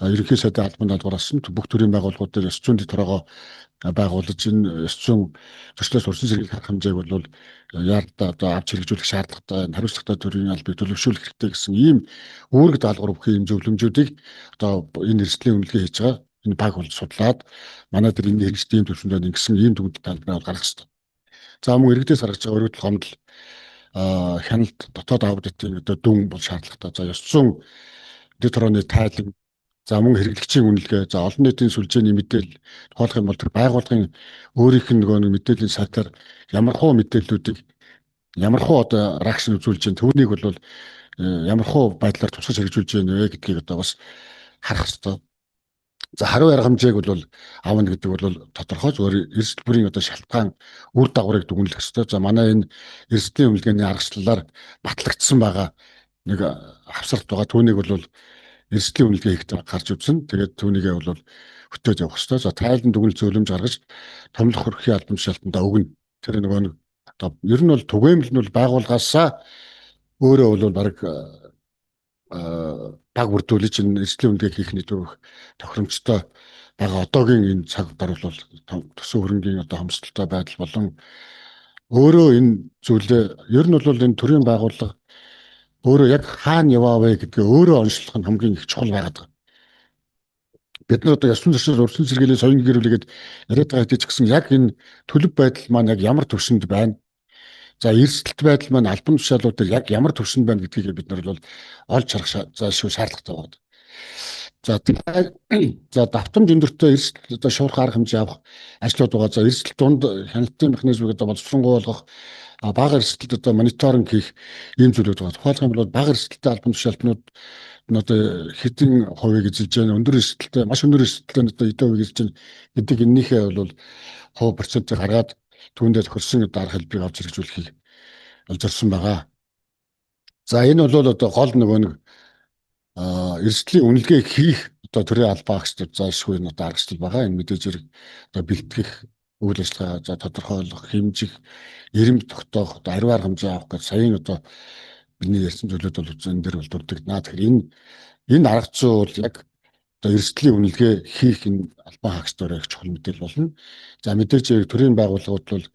ерөнхий сайдын албан даалгавраас нь бүх төрлийн байгууллагууд дээр ёс зүйн дэд хороогоо байгуулж энэ ёс зүйн зөрчлөөс урьдчилан сэргийлэх арга хэмжээг бол яард одоо авч хэрэгжүүлэх шаардлагатай, хариуцлагатай төрийн албыг төлөвшүүлэх хэрэгтэй гэсэн ийм үүрэг даалгавар бүхий юм зөвлөмжүүдийг одоо энэ эрсдлийн үнэлгээ хийж байгаа энэ баг бол судлаад манай дээр энэ хэрэгжлийн төвшөндөө ингэсэн ийм дүгнэлт тайлбараа гаргах хэрэгтэй. За мөн иргэдээс гаргаж байгаа өргөдөл гомдол хяналт дотоод аудитын одоо дүн бол шаардлагатай. За ёс зүйн дэд хорооны тайлан, за мөн хэрэглэгчийн үнэлгээ, за олон нийтийн сүлжээний мэдээлэл тухайлх юм бол тэр байгууллагын өөрийнх нь нөгөө мэдээллийн сайтаар ямар хуу мэдээллүүдийг ямар хуу одоо реакшн үзүүлж байна, түүнийг бол ямар хуу байдлаар тусгаж хэрэгжүүлж байна вэ гэдгийг одоо бас харах хэрэгтэй. За хариу арга хэмжээг бол аавна гэдэг бол тодорхой зөвөр эрсдэл бүрийн одоо шалтгаан үр дагаврыг дүгнэлэх ёстой. За манай энэ эрсдлийн үнэлгээний аргачлалаар батлагдсан байгаа нэг хавсарт байгаа. Түүнийг бол эрсдлийн үнэлгээ хийх гарч үзсэн. Тэгээд түүнийгээ бол хөтөөж явах хэрэгтэй. За тайлан дүгнэлт зөвлөмж гаргаж томлох хөрөхийн албан тушаалтандаа өгнө. Тэр нөгөө нэг одоо ер нь бол түгээмэл нь бол байгуулгаасаа өөрөө бол баг баг бүрдүүлж энэ эрсдлийн үнэлгээ хийхний төвх тохиромжтой байгаа. Одоогийн энэ цаг даруул бол төсөв хөрөнгийн одоо хомсдолтой байдал болон өөрөө энэ зүйлээ ер нь бол энэ төрийн байгууллага өөрөө яг хаана яваа вэ гэдгээ өөрөө онцлох нь хамгийн их чухал байгаад байгаа. Бид нар одоо ёслон зөрчил урьдчилан сэргийлэх соёлын гэрүүлгээд яриад байгаа гэж гисэн яг энэ төлөв байдал маань яг ямар төвшөнд байна. За эрсдэлт байдал маань албан тушаалууд дээр яг ямар төвшөнд байна гэдгийг бид нар бол олж харах шаардлагатай байна. За давтамж өндөртэй эрсдэл одоо шуурх арга хэмжээ авах ажлууд байгаа. За эрсдэл дунд хяналтын механизмыг одоо боловсронгуй болгох, бага эрсдэлд одоо мониторинг хийх ийм зүйлүүд байгаа. Тухайлбал юм бол бага эрсдэлтэй албан тушаалтнууд одоо хэдэн хувийг эзэлж байна, өндөр эрсдэлтэй, маш өндөр эрсдэлтэй одоо хэдэн хувийг эзэлж байна гэдэг энэнийхээ бол хувь процентыг гаргаад түүндээ тохирсон одоо арга хэлбэрийг авч хэрэгжүүлэхийг зорьсон байгаа. За энэ бол одоо гол нөгөө нэг эрсдлийн үнэлгээ хийх одоо төрийн албан агчдад заашгүй энэ одоо аргачлал байгаа. Энэ мэдээж хэрэг одоо бэлтгэх үйл ажиллагаа за тодорхойлох, хэмжих, эрэмб тогтоох, одоо ариун арга хэмжээ авах гэж саяын одоо бидний ярьсан зүйлүүд бол энэ дээр бол дурддагдана. Тэгэхээр энэ арга зүй бол яг одоо эрсдлийн үнэлгээ хийх энэ албан хаагчдаар их чухал мэдээлэл болно. За мэдээж төрийн байгууллагууд бол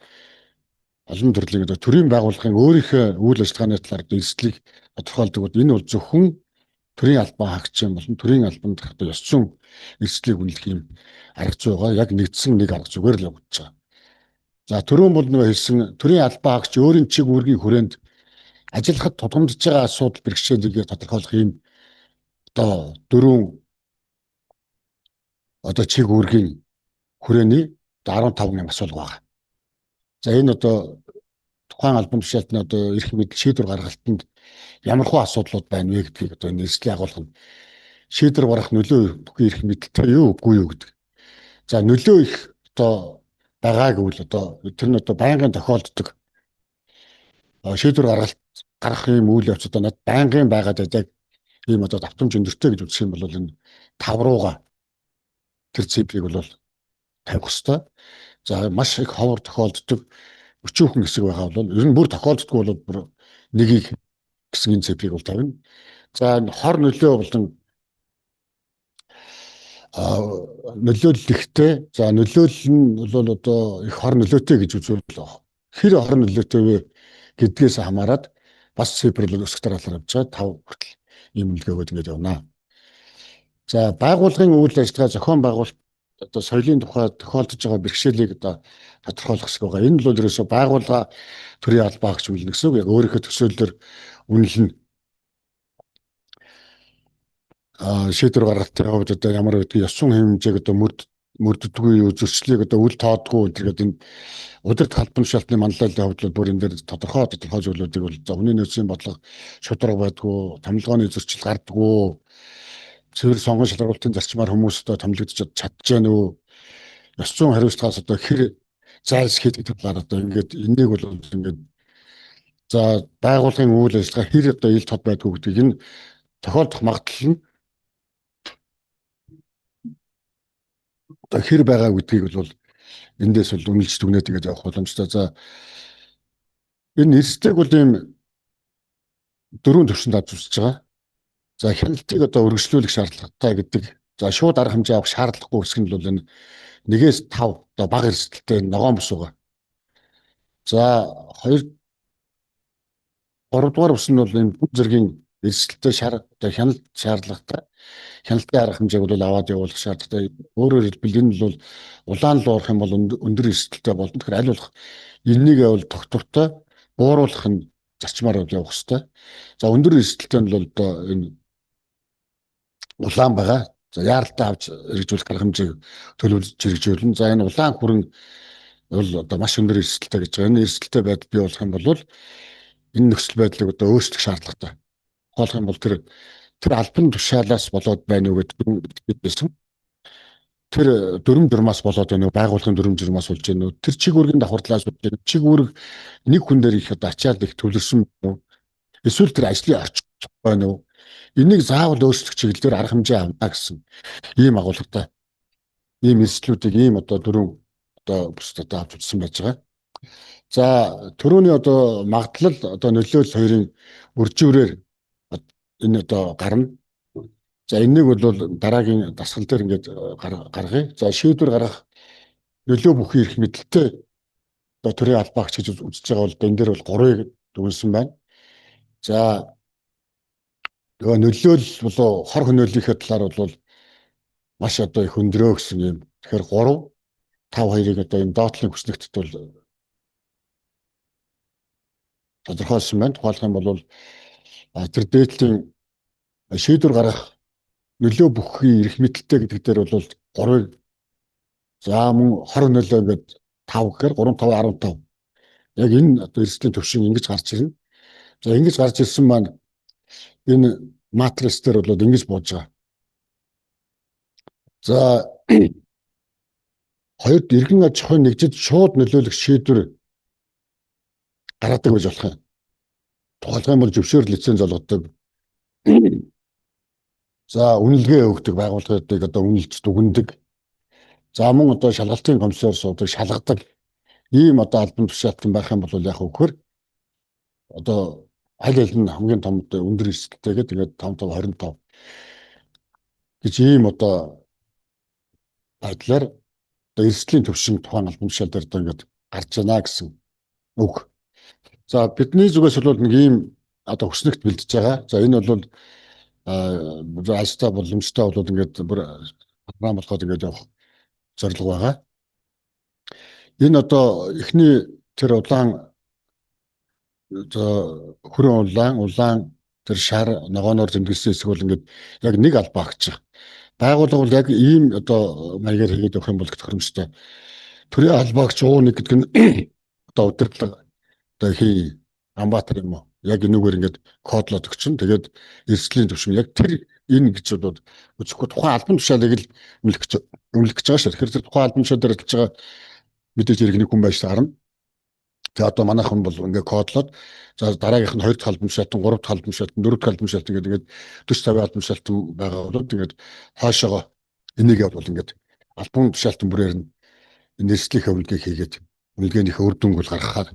олон төрлийн одоо төрийн байгууллагын өөрийнхөө үйл ажиллагааны талаар эрсдлийг тодорхойлдог. Энэ бол зөвхөн төрийн албан хаагч болон төрийн албанд одоо ёс зүйн эрсдлийг үнэлэх юм арга зүй байгаа. Яг нэгдсэн нэг арга зүгээр л явагдаж байгаа. За түрүүн бол нөгөө хэлсэн төрийн албан хаагч өөрийн чиг үүргийн хүрээнд ажиллахад тулгамдж байгаа асуудал бэрхшээлийг тодорхойлох юм одоо дөрвөн одоо чиг үүргийн хүрээний 15 ням асуулга байгаа. За энэ одоо тухайн албан тушаалтны одоо эрх мэдэл шийдвэр гаргалтанд ямар хөө асуудлууд байна вэ гэдгийг одоо энэ эрсдлийн агуулга шийдвэр гаргах нөлөө бүхий эрх мэдэлтэй юу үгүй юу гэдэг. За нөлөө их одоо байгаа гэвэл одоо тэр нь одоо байнгын тохиолддог шийдвэр гаргах юм үйл явц одоо над байнгын байгаад яг ийм одоо давтамж өндөртэй гэж үзэх юм бол энэ 5 руугаа тэр цифрыг бол тавих хэвээр. За маш их ховор тохиолддог өчүүхэн хэсэг байгаа бол ер нь бүр тохиолддоггүй бол бүр нэгийг гэсэн энэ цифрыг бол тавина. За хор нөлөө болон нөлөөлөлттэй за нөлөөлөл нь бол одоо их хор нөлөөтэй гэж үзвэл хэр хор нөлөөтэй вэ гэдгээс хамаарат бас цифр л өсөх дараалал авч байгаа 5 хүртэл ийм нөлөөгөөд ингэж явна. За байгууллагын үйл ажиллагаа зохион байгуулалт одоо соёлын тухай тохиолдож байгаа бэрхшээлийг одоо тодорхойлох хэсэг байгаа. Энэ бол ерөөсөө байгууллага төрийн албан хаагч үлнэ гэсэн үг. Яг өөрийнхөө төсөөллөөр үнэлнэ. Шийдвэр гаргалтын хувьд одоо ямар байдгийг ёс зүйн хэмжээг одоо мөрддөггүй юу, зөрчлийг одоо үл тоодгүй гэдэг энэ удирдах албан тушаалтны манлайлалын хувьд бол бүр энэ дээр тодорхой зүйлүүдийг бол за хүний нөөцийн бодлого шударга байдгүй, томилгооны зөрчил гардаггүй, цэвэр сонгон шалгуулалтын зарчмаар хүмүүс одоо томилогдож чадчихжээ нөө, ёс зүйн хариуцлагаас одоо хэр зайлсхийх гэдэг талаар одоо ингээд энийг бол ингээд за байгууллагын үйл ажиллагаа хэр одоо ил тод байдгүй гэдгийг энэ тохиолдох магадлал нь одоо хэр байгаа гэдгийг бол эндээс бол үнэлж дүгнээд ингэж явах боломжтой. За энэ эрсдлийг бол ийм дөрвөн төвшөнд авч үзэж байгаа. За хяналтыг одоо үргэлжлүүлэх шаардлагатай гэдэг. За шууд арга хэмжээ авах шаардлагагүй хэсэг нь бол энэ 1-5 одоо бага эрсдэлтэй ногоон бус байгаа. За 2 3 дугаар бус нь бол энэ бүх зэргийн эрсдэлтэй одоо хяналт шаардлагатай. Хяналтын арга хэмжээг бол аваад явуулах шаардлагатай. Өөрөөр хэлбэл энэ бол улаан руу орох юм бол өндөр эрсдэлтэй болно. Тэгэхээр аль болох энэнийг бол тогтвортой бууруулах нь зарчмаар явах хэрэгтэй. За өндөр эрсдэлтэй нь бол одоо энэ улаан байгаа. За яаралтай авч хэрэгжүүлэх арга хэмжээг төлөвлөж хэрэгжүүлнэ. За энэ улаан хүрэн бол одоо маш өндөр эрсдэлтэй гэж байгаа. Энэ эрсдэлтэй байдал бий болох юм бол энэ нөхцөл байдлыг одоо өөрчлөх шаардлагатай. Хоолох юм бол тэр албан тушаалаас болоод байна уу гэдэг байсан. Тэр дүрм журмаас болоод байна уу, байгууллагын дүрм журмаас болж байна уу, тэр чиг үүргийн давхартлаас болж байна. Чиг үүрэг нэг хүн дээр их одоо ачаал их төвлөрсөн байна уу? Эсвэл тэр ажлын орчин байна уу? Энийг заавал өөрчлөх чиглэлээр арга хэмжээ авна гэсэн ийм агуулгатай. Ийм эрсдлүүдийг ийм одоо дөрөв одоо бусдад авч үзсэн байж байгаа. За түрүүний одоо магадлал одоо нөлөөлөл хоёрын үржүүрээр энэ одоо гарна. За энэнийг бол дараагийн дасгал дээр ингээд гаргая. За шийдвэр гаргах нөлөө бүхий эрх мэдэлтэй одоо төрийн албаагч гэж үзэж байгаа бол энэ дээр бол 3-ыг дүгнсэн байна. За нөгөө нөлөөлөл болоо хор хөнөөллийнхээ талаар бол маш одоо их өндөрөө гэсэн юм. Тэгэхээр 3 5-2-ыг одоо энэ доотлын хүснэгтд бол тодорхойлсон байна. Тухайлх юм бол тэр дээдлийн шийдвэр гаргах нөлөө бүхий эрх мэдэлтэй гэдэг дээр бол 3-ыг за мөн 20 нөлөө ингээд 5 гэхээр 3 5 15. Яг энэ одоо эрсдлийн төвшин ингэж гарч ирнэ. За ингэж гарч ирсэн маань энэ матрикс дээр бол ингэж бууж байгаа. За хоёрд иргэн аж ахуйн нэгжид шууд нөлөөлөх шийдвэр гаргадаг гэж болох юм. Тухайлх юм бол зөвшөөрөл лиценз олгодог. За үнэлгээ өгдөг байгууллагуудыг одоо үнэлж дүгнэдэг. За мөн одоо шалгалтын комиссар суудаг, шалгадаг. Ийм одоо албан тушаалтан байх юм бол яг өгөхөр одоо аль аль нь хамгийн том өндөр эрсдэлтэйгээ тэгээд 5-5-25 гэж ийм одоо байдлаар одоо эрсдлийн төвшин тухайн албан тушаал дээр одоо ингээд гарч байна гэсэн үг. За бидний зүгээс бол нэг ийм одоо хүснэгт бэлдэж байгаа. За энэ бол ажлаа боломжтой бол ингээд бүр програм болгоод ингээд явах зорилго байгаа. Энэ одоо эхний тэр улаан хүрэн улаан тэр шар ногооноор зэмлэсэн хэсэг бол ингээд яг нэг албаа агч. Байгууллага бол яг ийм одоо маягаар хийгээд өгөх юм бол тохиромжтой. Төрийн албаагч уу нэг гэдэг нь одоо удирдлага одоо хий Амбатар юм уу? Яг энүүгээр ингээд кодлоод өгчин. Тэгээд эрсдлийн төвшин яг тэр энэ гэж бол үзэхгүй тухайн албан тушаалыг л үнэлэх гэж байгаа шүү. Тэгэхээр тэр тухайн албан тушаал дээр ажиллаж байгаа мэдээж иргэний хүн байж таарна. Тэгээ одоо манайхан бол ингээд кодлоод за дараагийнх нь 2 дахь албан тушаалтан, 3 дахь албан тушаалтан, 4 дахь албан тушаалтан гэдэг ингээд 40-50 албан тушаалтан байгаа бол ингээд хаашаага энийг явуул ингээд албан тушаалтан бүрээр нь энэ эрсдлийнхээ үнэлгээг хийгээд үнэлгээнийхээ үр дүнг бол гаргахаар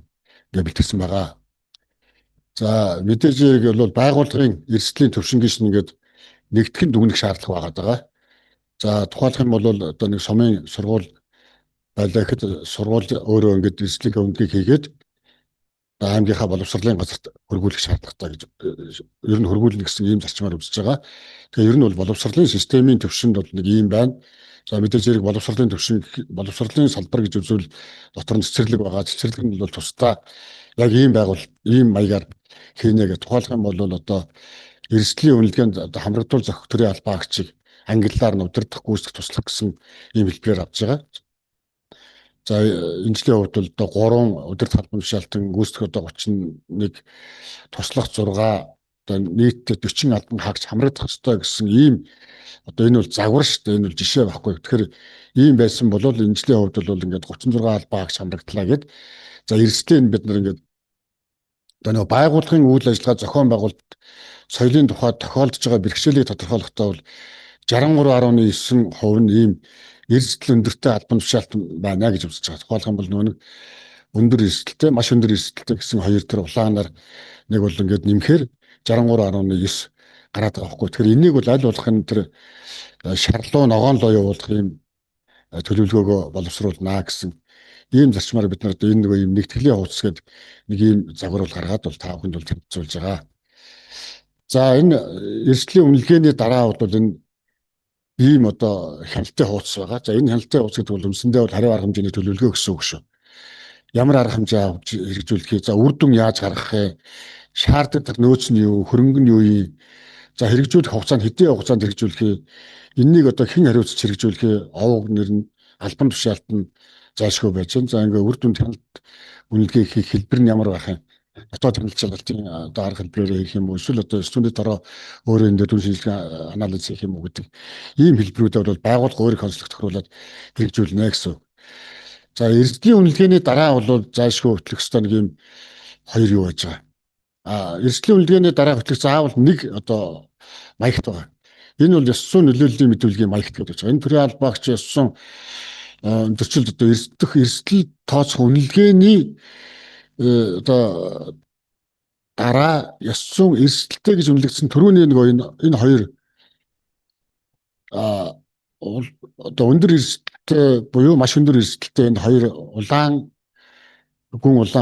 ингээд бэлтгэсэн байгаа. За мэдээж бол байгууллагын эрсдлийн төвшингээс ингээд нэгтгэн дүгнэх шаардлага байгаа. За тухайлх юм бол одоо нэг сумын сургууль байлаа гэхэд сургууль өөрөө ингээд эрсдлийнхээ үнэлгээг хийгээд аймгийнхаа боловсролын газарт хөргүүлэх шаардлагатай гэж ер нь хөргүүлнэ гэсэн ийм зарчмаар үзэж байгаа. Тэгээ ер нь бол боловсролын системийн төвшөнд бол нэг ийм байна. За мэдээж зэрэг боловсролын төвшин боловсролын салбар гэж үзвэл дотор нь цэцэрлэг байгаа. Цэцэрлэг нь бол тусдаа яг ийм байгуул ийм маягаар хийнэ гэх тухайлх юм бол одоо эрсдлийн үнэлгээнд одоо хамрагдуул зохих төрийн албаагчийг англиар нь удирдах гүйцэтгэх туслах гэсэн ийм хэлбэрээр авч байгаа. За энэ жилийн хувьд бол одоо 3 удирдах албан тушаалтан гүйцэтгэх одоо 31 туслах 6 одоо нийтдээ 40 албан хаагч хамрагдах ёстой гэсэн ийм одоо энэ бол загвар шүү дээ. Энэ бол жишээ байхгүй. Тэгэхээр ийм байсан бол энэ жилийн хувьд бол ингээд 36 албан хаагч хамрагдлаа гэд. За эрсдлийн бид нар ингээд одоо нэг байгууллагын үйл ажиллагаа зохион байгуулалт соёлын тухай тохиолдож байгаа бэрхшээлийг тодорхойлохдоо бол 63.9% нь ийм эрсдэл өндөртэй албан тушаалтан байна гэж үзэж байгаа. Тухайлх юм бол нөгөө өндөр эрсдэлтэй, маш өндөр эрсдэлтэй гэсэн хоёр төр улаанаар нэг бол ингээд нэмэхээр 63.9 гараад байгаа байхгүй. Тэгэхээр энийг бол аль болох нь тэр шарлуу ногоонлоо явуулах ийм төлөвлөгөөгөө боловсруулнаа гэсэн ийм зарчмаар бид нар энэ нэг ийм нэгтгэлийн хуудас гэдэг нэг ийм загвар гаргаад бол та бүхэнд бол танилцуулж байгаа. За энэ эрсдлийн үнэлгээний дараа бол энэ ийм одоо хяналттай хуудас байгаа. За энэ хяналттай хуудас гэдэг бол үндсэндээ бол хариу арга хэмжээний төлөвлөгөө гэсэн үг шүү. Ямар арга хэмжээ авч хэрэгжүүлэх вэ? За үр дүн яаж гаргах вэ? Шаарддаг нөөц нь юу? Хөрөнгө нь юу юм? За хэрэгжүүлэх хугацаанд хэдийн хугацаанд хэрэгжүүлэх вэ? Энэнийг одоо хэн хариуцж хэрэгжүүлэх вэ? Овог нэр нь албан тушаалт нь зайлшгүй байж байна. За ингээ үр дүнд хяналт үнэлгээ хийх хэлбэр нь ямар байх юм? Дотоод хяналт шалгалтын одоо арга хэлбэрээр хийх юм уу? Эсвэл одоо студент ороо өөрөө энэ дүн шинжилгээ анализ хийх юм уу гэдэг ийм хэлбэрүүдээр бол байгууллага өөрийн онцлог тохируулаад хэрэгжүүлнэ гэсэн. За эрсдлийн үнэлгээний дараа бол зайлшгүй хөтлөх ёстой нэг ийм хоёр юу байж байгаа. эрсдлийн үнэлгээний дараа хөтлөх заавал нэг одоо маягт байгаа. Энэ бол ёс зүйн нөлөөллийн мэдүүлгийн маягт гэж байна. Энэ төрийн албаагч ёс зүйн зөрчилд одоо эрсдэл тооцох үнэлгээний одоо дараа ёс зүйн эрсдэлтэй гэж үнэлэгдсэн түрүүний энэ хоёр одоо өндөр эрсдэлтэй буюу маш өндөр эрсдэлтэй энэ хоёр улаан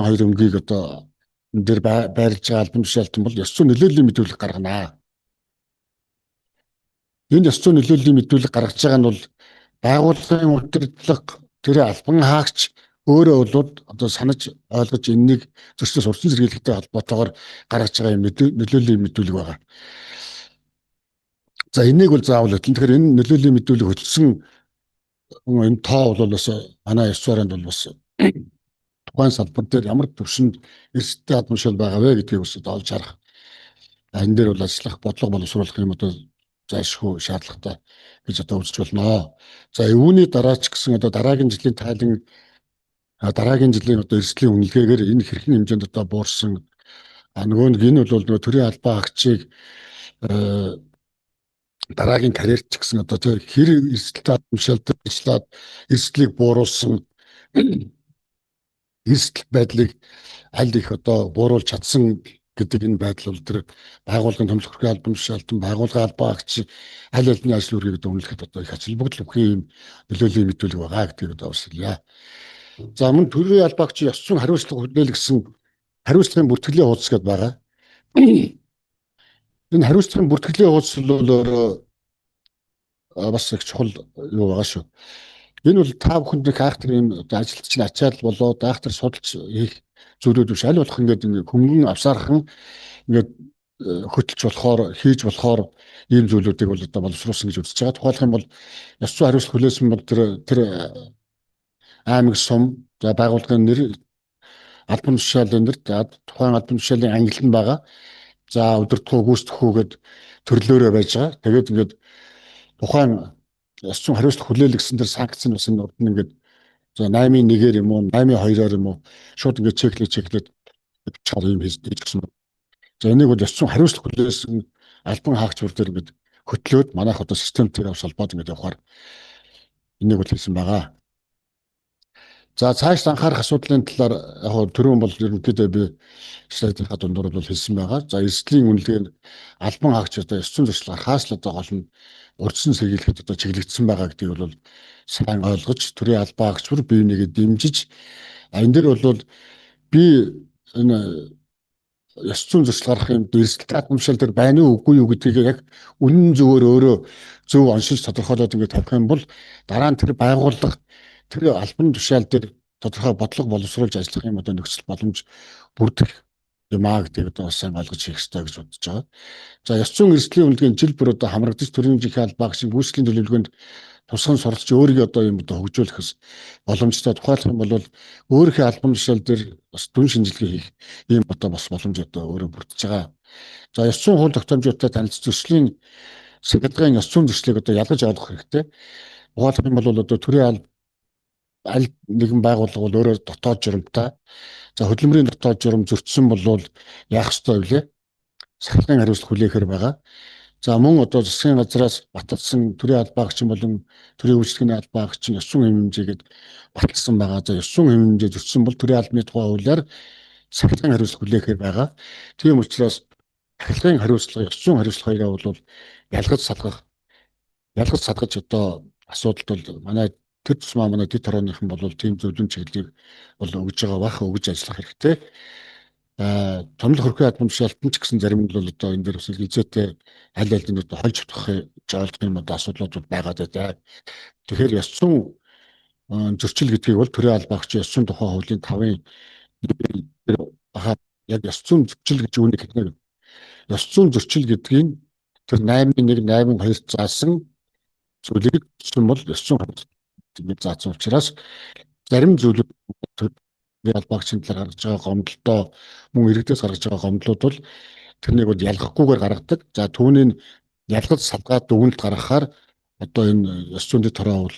хоёр өнгийг одоо энэ дээр байрлаж байгаа албан тушаалтан бол ёс зүйн нөлөөллийн мэдүүлэг гарганаа. Энэ ёс зүйн нөлөөллийн мэдүүлэг гаргаж байгаа нь бол байгууллагын удирдлага тэр албан хаагч өөрөө бол одоо санаж ойлгож энэнийг зөрчилөөс урьдчилан сэргийлэхтэй холбоотойгоор гаргаж байгаа юм нөлөөллийн мэдүүлэг байгаа. За энийг бол заавал хөтлөн. Тэгэхээр энэ нөлөөллийн мэдүүлэг хөтлсөн энэ тоо бол бас манай ёс баримт бол бас тухайн салбар дээр ямар төвшөнд эрсдэлтэй албан тушаал байгаа вэ гэдгийг бас олж харах. Энэ дээр бол ажиллах бодлого боловсруулах юм одоо зайлшгүй шаардлагатай гэж одоо үзэж болно. За үүний дараа ч гэсэн одоо дараагийн жилийн тайлан дараагийн жилийн одоо эрсдлийн үнэлгээгээр энэ хэрхэн хэмжээнд одоо буурсан нөгөө нэг энэ бол нөгөө төрийн албан хаагчийг дараагийн карьерч гэсэн одоо тэр хэр эрсдэлтэй албан тушаалд ажиллаад эрсдлийг бууруулсан эрсдэл байдлыг аль их одоо бууруулж чадсан гэдэг энэ байдал бол тэр байгууллагын томилох хөрхийн албан тушаалтан байгууллагын албан хаагч аль алины ажил үргийг одоо үнэлэхэд одоо их ач холбогдол өгөх юм нөлөөллийн мэдүүлэг байгаа гэдгийг одоо бас хэлье. За мөн төрийн албан хаагч ёс зүйн хариуцлага хүлээлгэсэн хариуцлагын бүртгэлийн хуудас гэдээ байгаа. Энэ хариуцлагын бүртгэлийн хуудас бол бас их чухал юу байгаа шүү. Энэ бол та бүхэнд их айхтар юм ажилтч нь ачаал болоод айхтар судалж хийх зүйлүүд биш. Аль болох ингээд хөнгөн авсаархан ингээд хөтлж болохоор хийж болохоор ийм зүйлүүдийг бол одоо боловсруулсан гэж үзэж байгаа. Тухайлх юм бол ёс зүйн хариуцлага хүлээсэн бол тэр аймаг сум за байгууллагын нэр албан тушаалын нэр тухайн албан тушаалын англи нь байгаа. За удирдах уу гүйцэтгэх үү гэд төрлөөрөө байж байгаа. Тэгээд ингээд тухайн ёс зүйн хариуцлага хүлээлгэсэн тэр санкц нь бас энэ урд нь ингээд за 8-1-ээр юм уу 8-2-оор юм уу шууд ингээд чеклээд чаар юм хийж гисэн. За энийг бол ёс зүйн хариуцлага хүлээсэн албан хаагч бүр дээр ингээд хөтлөөд манайх одоо системтэй авс холбоод ингээд явахаар энийг бол хийсэн байгаа. За цааш анхаарах асуудлын талаар яг түрүүн бол ерөнхийдөө би слайдын дундуур бол хэлсэн байгаа. За эрсдлийн үнэлгээнд албан хаагч одоо ёс зүйн зөрчил гарахаас л одоо гол нь урьдчилан сэргийлэхэд одоо чиглэгдсэн байгаа гэдгийг бол сайн ойлгож төрийн албан хаагч бүр бие бинийгээ дэмжиж энэ дээр бол би энэ ёс зүйн зөрчил гарах юм эрсдэлтэй албан тушаал дээр байна уу үгүй юу гэдгийг яг үнэн зөвөөр өөрөө зөв оншилж тодорхойлоод ингээд тавих юм бол дараа нь тэр байгууллага тэр албан тушаал дээр тодорхой бодлого боловсруулж ажиллах юм одоо нөхцөл боломж бүрдэх юм аа гэдгийг одоо сайн ойлгож хийх хэрэгтэй гэж бодож байгаа. За ёс зүйн эрсдлийн үнэлгээнд жил бүр одоо хамрагдаж төрийн жинхэнэ албаагчийн гүйцэтгэлийн төлөвлөгөөнд тусган суралж өөрийгөө одоо юм одоо хөгжүүлэх боломжтой. Тухайлх юм бол өөрийнхөө албан тушаал дээр бас дүн шинжилгээ хийх ийм одоо бас боломж одоо өөрөө бүрдэж байгаа. За ёс зүйн хууль тогтоомжуудтай танилцж зөрчлийн сахилгын ёс зүйн зөрчлийг одоо ялгаж ойлгох хэрэгтэй. Тухайлх юм бол одоо төрийн аль нэгэн байгууллага бол өөрөө дотоод журамтай. За хөдөлмөрийн дотоод журам зөрчсөн бол яах ёстой вэ? Сахилгын хариуцлага хүлээхээр байгаа. За мөн одоо засгийн газраас баталсан төрийн албаагч болон төрийн үйлчлэгээний албаагч ёс зүйн хэмжээгээд баталсан байгаа. За ёс зүйн хэмжээ зөрчсөн бол төрийн албаны тухай хуулиар сахилгын хариуцлага хүлээхээр байгаа. Тийм учраас сахилгын хариуцлага ёс зүйн хариуцлага хоёроо бол ялгаж садгаж одоо асуудалд бол манай тэр тусмаа манай дэд хорооныхан бол тийм зөвлөм чиглэлийг бол өгж байгаа баха өгж ажиллах хэрэгтэй. Томилох хөрхийн албан тушаалтан ч гэсэн зарим нь бол одоо энэ дээр бас хязгаартай аль аль нь одоо хольж утгах жаалт юм одоо асуудлууд байгаад байна. Тэгэхээр ёс зүйн зөрчил гэдгийг бол төрийн албаагч ёс зүйн тухай хуулийн 5-ын баха яг ёс зүйн зөрчил гэж үүнийг хэлнэ. Ёс зүйн зөрчил гэдгийг тэр 8-1 8-2 заасан зүйлийг бол ёс зүйн гэж заасан учраас зарим зүйлүүд төрийн албаагчийн талаар гаргаж байгаа гомдолтой мөн иргэдээс гаргаж байгаа гомдлууд бол тэрнийг бол ялгахгүйгээр гаргадаг. За түүнийг ялгаж салгаад дүгнэлт гаргахаар одоо энэ ёс зүйн дэд хороо бол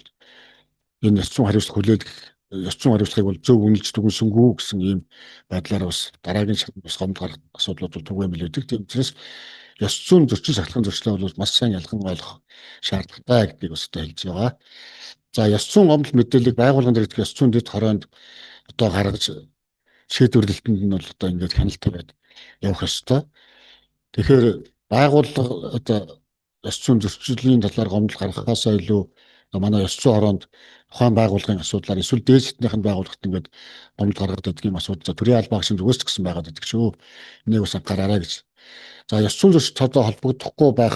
энэ ёс зүйн хариуцлага хүлээлгэх ёс зүйн хариуцлагыг бол зөв үнэлж дүгнсэнгүй гэсэн ийм байдлаар бас дараагийн бас гомдол гарах асуудлууд бол түгээмэл үүдэг. Тийм учраас ёс зүйн зөрчил сахлахын зөрчлөө бол маш сайн ялхан ойлгох шаардлагатай гэдгийг бас одоо хэлж байгаа. За ёс зүйн гомдол мэдээллийг байгууллагын дээр ёс зүйн дэд хороонд одоо гаргаж шийдвэрлэлтэнд нь бол одоо ингээд хяналтайгээд явах ёстой. Тэгэхээр байгууллага одоо ёс зүйн зөрчлийн талаар гомдол гаргахаасаа илүү манай ёс зүйн хороонд тухайн байгууллагын асуудлаар эсвэл дээд шатныхын байгууллагт ингээд гомдол гаргаад байдаг юм асуудал за төрийн албан хаагчийн зүгээс ч гэсэн байгаад байдаг шүү. Энийг бас анхаараарай гэж. За ёс зүйн зөрчилтэй холбогдохгүй байх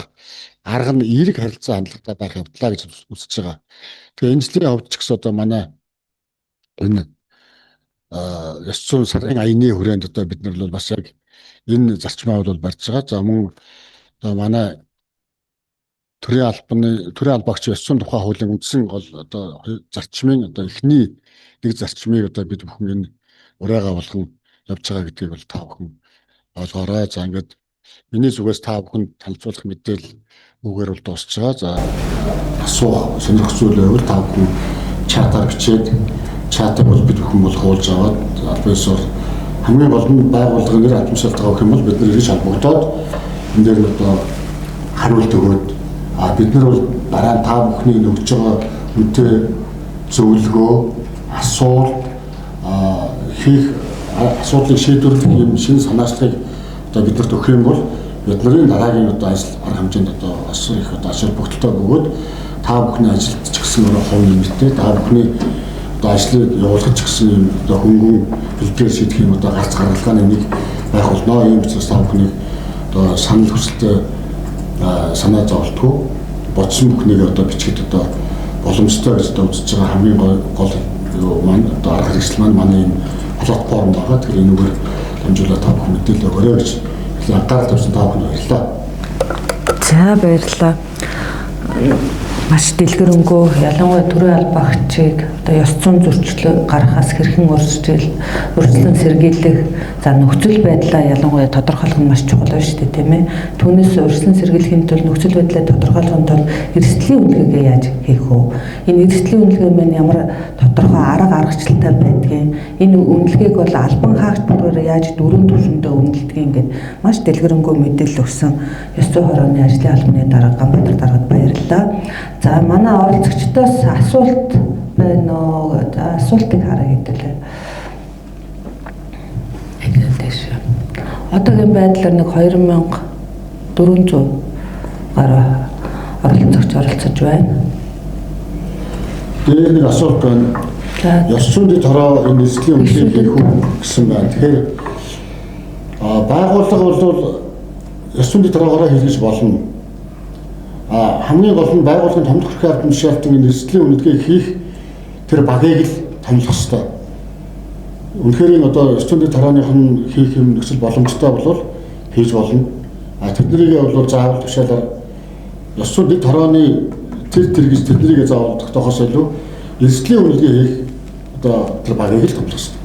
арга нь эерэг харилцаа хандлагатай байх явдлаа гэж үзэж байгаа. Тэгээ энэ жилийн хувьд ч гэсэн одоо манай энэ ёс зүйн сарын аяны хүрээнд одоо бид нар бол бас яг энэ зарчмаа бол барьж байгаа. За мөн одоо манай төрийн албаагч ёс зүйн тухай хуулийн үндсэн гол одоо зарчмын одоо эхний нэг зарчмыг одоо бид бүхэн энэ урайгаа болгон явж байгаа гэдгийг бол та бүхэн ойлгоорой. За ингээд миний зүгээс та бүхэнд танилцуулах мэдээлэл үгээр бол дуусч байгаа. За асуух сонирхох зүйл байвал та бүхэн чатаар бичээд чатыг бол бид бүхэн бол хуулж аваад профессор хамгийн гол нь байгууллагын нэр албамшилтаа өгөх юм бол бид нар ирж холбогдоод энэ дээр нь одоо хариулт өгөөд бид нар бол дараа нь та бүхний нөгж байгаа үнэтэй зөвлөгөө асуулт хийх асуудлыг шийдвэрлэх юм шинэ санаачлалыг одоо бидэрт өгөх юм бол бид нарын дараагийн одоо ажил арга хэмжээнд одоо бас их одоо ашиг бүгдтэй бөгөөд та бүхний ажилд ч гэсэн өөрөө хувь нэмэлттэй та бүхний одоо ажлыг явуулах ч гэсэн юм одоо хөнгөн бэлтгэл шийдэх юм одоо гарц гаргалгааны нэг байх болно. Ийм учраас та бүхний одоо санал хүсэлтэд санаа зовлтгүй бодсон бүхнийг одоо бичгээд одоо боломжтой гэж одоо үзэж байгаа хамгийн гол маань одоо арга хэрэгсэл маань манай энэ платформ байгаа. Тэгэхээр энэгээр дамжуулаад та бүхэн мэдээлэл өгөөрэй гэж анхаарал тавьсан та бүхэнд баярлалаа. За баярлалаа. Маш дэлгэрэнгүй ялангуяа төрийн албаагчийг одоо ёс зүйн зөрчил гаргахаас хэрхэн урьдчилан сэргийлэх за нөхцөл байдлаа ялангуяа тодорхойлох нь маш чухал байна шүү дээ тийм ээ. Түүнээс урьдчилан сэргийлэхийн тулд нөхцөл байдлаа тодорхойлохын тулд эрсдлийн үнэлгээгээ яаж хийх вэ? Энэ эрсдлийн үнэлгээ маань ямар тодорхой арга аргачлалтай байдгийг энэ үнэлгээг бол албан хаагч бүрээр яаж дөрвөн түвшиндээ үнэлдэг ингээд маш дэлгэрэнгүй мэдээлэл өгсөн ёс зүйн хорооны ажлын албаны дарга Ганбаатар даргад баярлалаа. За манай оролцогчдоос асуулт байна уу? Асуултыг хараа хэдүүлээ. Одоогийн байдлаар нэг 2400 гаруй оролцогч оролцож байна. Тэгээд нэг асуулт байна. Ёс зүйн дэд хороо энэ эрсдлийн үнэлгээг хийх үү гэсэн байна. Тэгэхээр байгууллага бол ёс зүйн дэд хороогоо хийлгэж болно. Хамгийн гол нь байгууллагын томдох хэрэг албан тушаалтын энэ эрсдлийн үнэлгээг хийх тэр багийг л томлох ёстой. Үнэхээр энэ одоо ёс зүйн дэд хорооных нь хийх юм нөхцөл боломжтой бол хийж болно. Тэднийг бол заавал тушаалаар ёс зүйн дэд хорооны тэр гэж тэднийг заавал тогтоохоос илүү эрсдлийн үнэлгээ хийх одоо тэр багийг л томлох ёстой.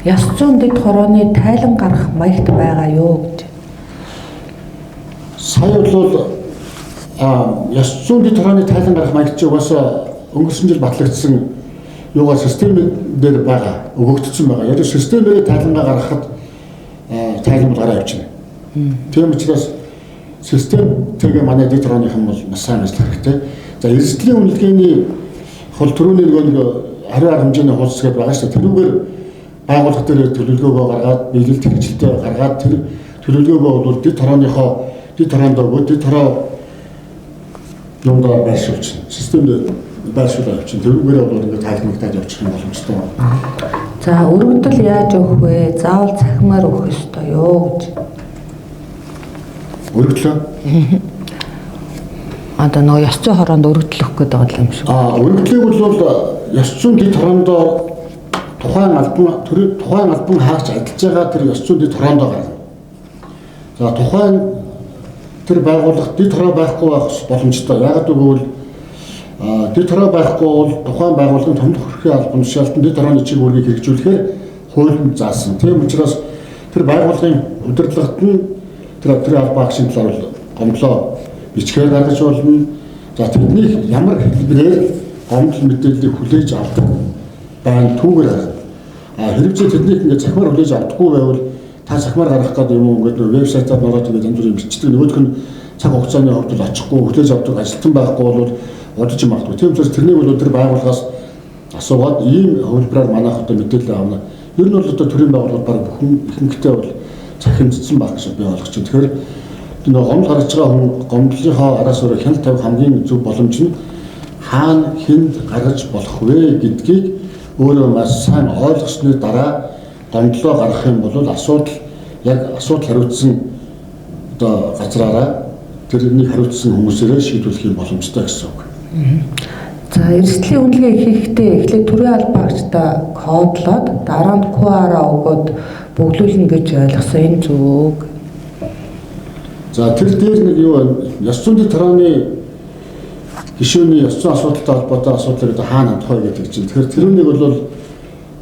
Ёс зүйн дэд хорооны тайлан гарах маягт байгаа юу гэж. Сая бол ёс зүйн дэд хорооны тайлан гарах маягт угаасаа өнгөрсөн жил батлагдсан юугаар систем дээр байгаа өгөгдсөн байгаа. Яг системээр тайлангаа гаргахад тайлан бол гараа явчихна. Тийм учраас систем тэгээ манай дэд хорооных нь бол маш сайн ажиллах хэрэгтэй. За эрсдлийн үнэлгээний хол төрөний нэг хариу арга хэмжээний хуудас гэдэг байгаа шүү дээ. Тэрүүгээр байгууллага дээр төлөвлөгөөгөө гаргаад биелэлт хэрэгжилтээ гаргаад тэр төлөвлөгөөгөө бол дэд хороонд өгөөд дэд хороо юундаа байршуулчихна. Системд байршуулаад явчихна. Тэрүүгээр бол ингээд тайлбарлагдаад явчих юм боломжтой байна. За өргөдөл яаж өгөх вэ? Заавал цахимаар өгөх ёстой юу гэж. Өргөдлөө. Одоо нөгөө ёс зүйн хороонд өргөдөл өгөх гэдэг байгаа юм шиг. Өргөдлийг бол ёс зүйн дэд хороонд тухайн албан хаагч ажиллаж байгаа тэр ёс зүйн дэд хороонд гарна. За тухайн тэр байгууллага дэд хороо байхгүй байх боломжтой. Яагаад гэвэл дэд хороо байхгүй бол тухайн байгууллагын томдох хэргийн албан тушаалтанд дэд хорооны чиг үүргийг хэрэгжүүлэхээр хуулинд заасан. Тийм учраас тэр байгууллагын удирдлагт нь тэр албаагчийн талаар гомдлоо бичгээр гаргаж болно. За тэдний ямар хэлбэрээр гомдол мэдээллийг хүлээж авдаг байна түүгээр гаргана. Хэрэгцээ тэднийг ингээд захимаар хүлээж авдаггүй байвал та захимаар гаргах гэдэг юм уу ингээд вебсайтаар нороод ингээд янз бүрийн бичдэг. Нөгөөх нь цаг хугацааны хувьд бол очихгүй хүлээж авдаг ажилтан байхгүй бол удаж магадгүй. Тийм учраас тэрнийг бол өдөр байгууллагаас асуугаад ийм хөлбраар манайх одоо мэдээлэл авна. Ер нь бол одоо төрийн байгууллагууд баг бүхэн ихэнхдээ бол захимжсан баг гэж би ойлгож байна. Тэгэхээр нөгөө гомдол гарч байгаа хүн гомдлынхоо араас өөрөө хяналт тавих хамгийн зөв боломж нь хаана хүнд гаргаж болох вэ гэдгийг өөрөө маш сайн ойлгосны дараа гомдлоо гаргах юм бол асуудал хариуцсан одоо газраараа тэрнийг хариуцсан хүмүүсээрээ шийдвэрлэх юм боломжтой гэсэн үг. За эрсдлийн үнэлгээ хийхдээ эхлээд төрийн албаагчдаа кодлоод дараа нь QR-аа өгөөд бөглүүлнэ гэж ойлгосон энэ зөв үү? За тэр дээр нэг юу вэ? Ёс зүйн төрөний гишүүний ёс зүйн асуудалтай холбоотой асуудлыг одоо хаана хандах вэ гэдэг чинь. Тэгэхээр тэрүүнийг бол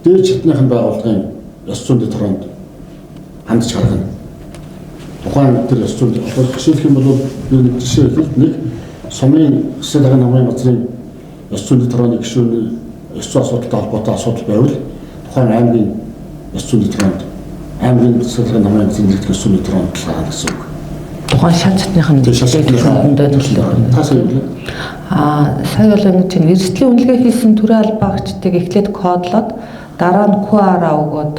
дээд чатныхын байгууллагын ёс зүйн төрөнд хандж гаргана. Тухайн тэр ёс зүйн жишээлх юм бол би нэг жишээ хэлээд нэг сумын засаг намын газрын ёс зүйн төрөний гишүүний ёс зүйн асуудалтай холбоотой асуудал байвал тухайн аймгийн ёс зүйн төрөнд аймгийн засаг намын газрын ёс зүйн төрөнд талаар гэсэн үг. Тухайн шалтгаанын дэд нөлөө. Тасаа юу вэ? Сая бол ингэ чинь эрсдлийн үнэлгээ хийсэн төрийн албаагчдыг эхлээд кодлоод дараа нь QR-аа өгөөд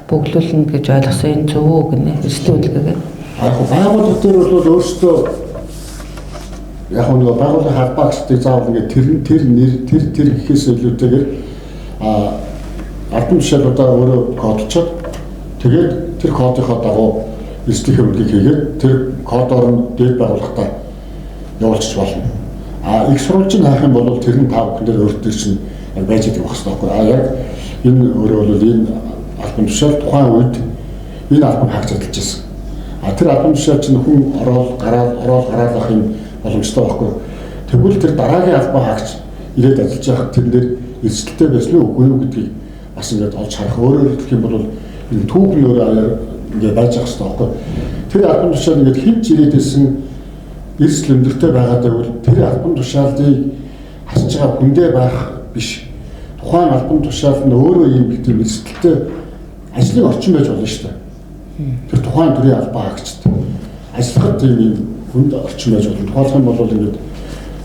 бөглүүлнэ гэж ойлгосон энэ зөв үү гинэ эрсдлийн үнэлгээгээ. Байгууллага дээр бол өөрсдөө яг нэг байгууллагын албаагчдыг заавал ингээд тэр гэхээс илүүтэйгээр албан тушаалуудаа өөрөө кодлчод тэгээд тэр кодынхоо дагуу эрсдлийн үнэлгээг хийгээд тэр кодоор нь дээд байгууллагатаа явуулчих болно. Их сурвалжийг хаах юм бол тэр нь та бүхэн өөртөө чинь яг байж байгаа байх хэрэгтэй. Яг энэ өөрөө бол энэ албан тушаал тухайн үед энэ албан хаагч ажиллаж байсан. Тэр албан тушаал чинь хүн ороод гараад юм боломжтой байхгүй. Тэгвэл тэр дараагийн албан хаагч ирээд ажиллаж байхад тэрэн дээр эрсдэлтэй байсан уу үгүй юу гэдгийг бас ингээд олж харах. Өөрөөр хэлэх юм бол энэ түүх нь өөрөө ингээд байж байгаа хэрэгтэй байхгүй. Тэр албан тушаал ингээд хинч ирээд байсан эрсдэл өндөртэй байгаа гэвэл тэр албан тушаалыг хасж байгаа хүндээ байх биш. Тухайн албан тушаал нь өөрөө юм гэдэг эрсдэлтэй ажлын орчин байж болно шүү дээ. Тэр тухайн төрийн албан хаагчд ажиллахад тийм юм хүнд орчин байж болно. Тухайлх юм бол ингээд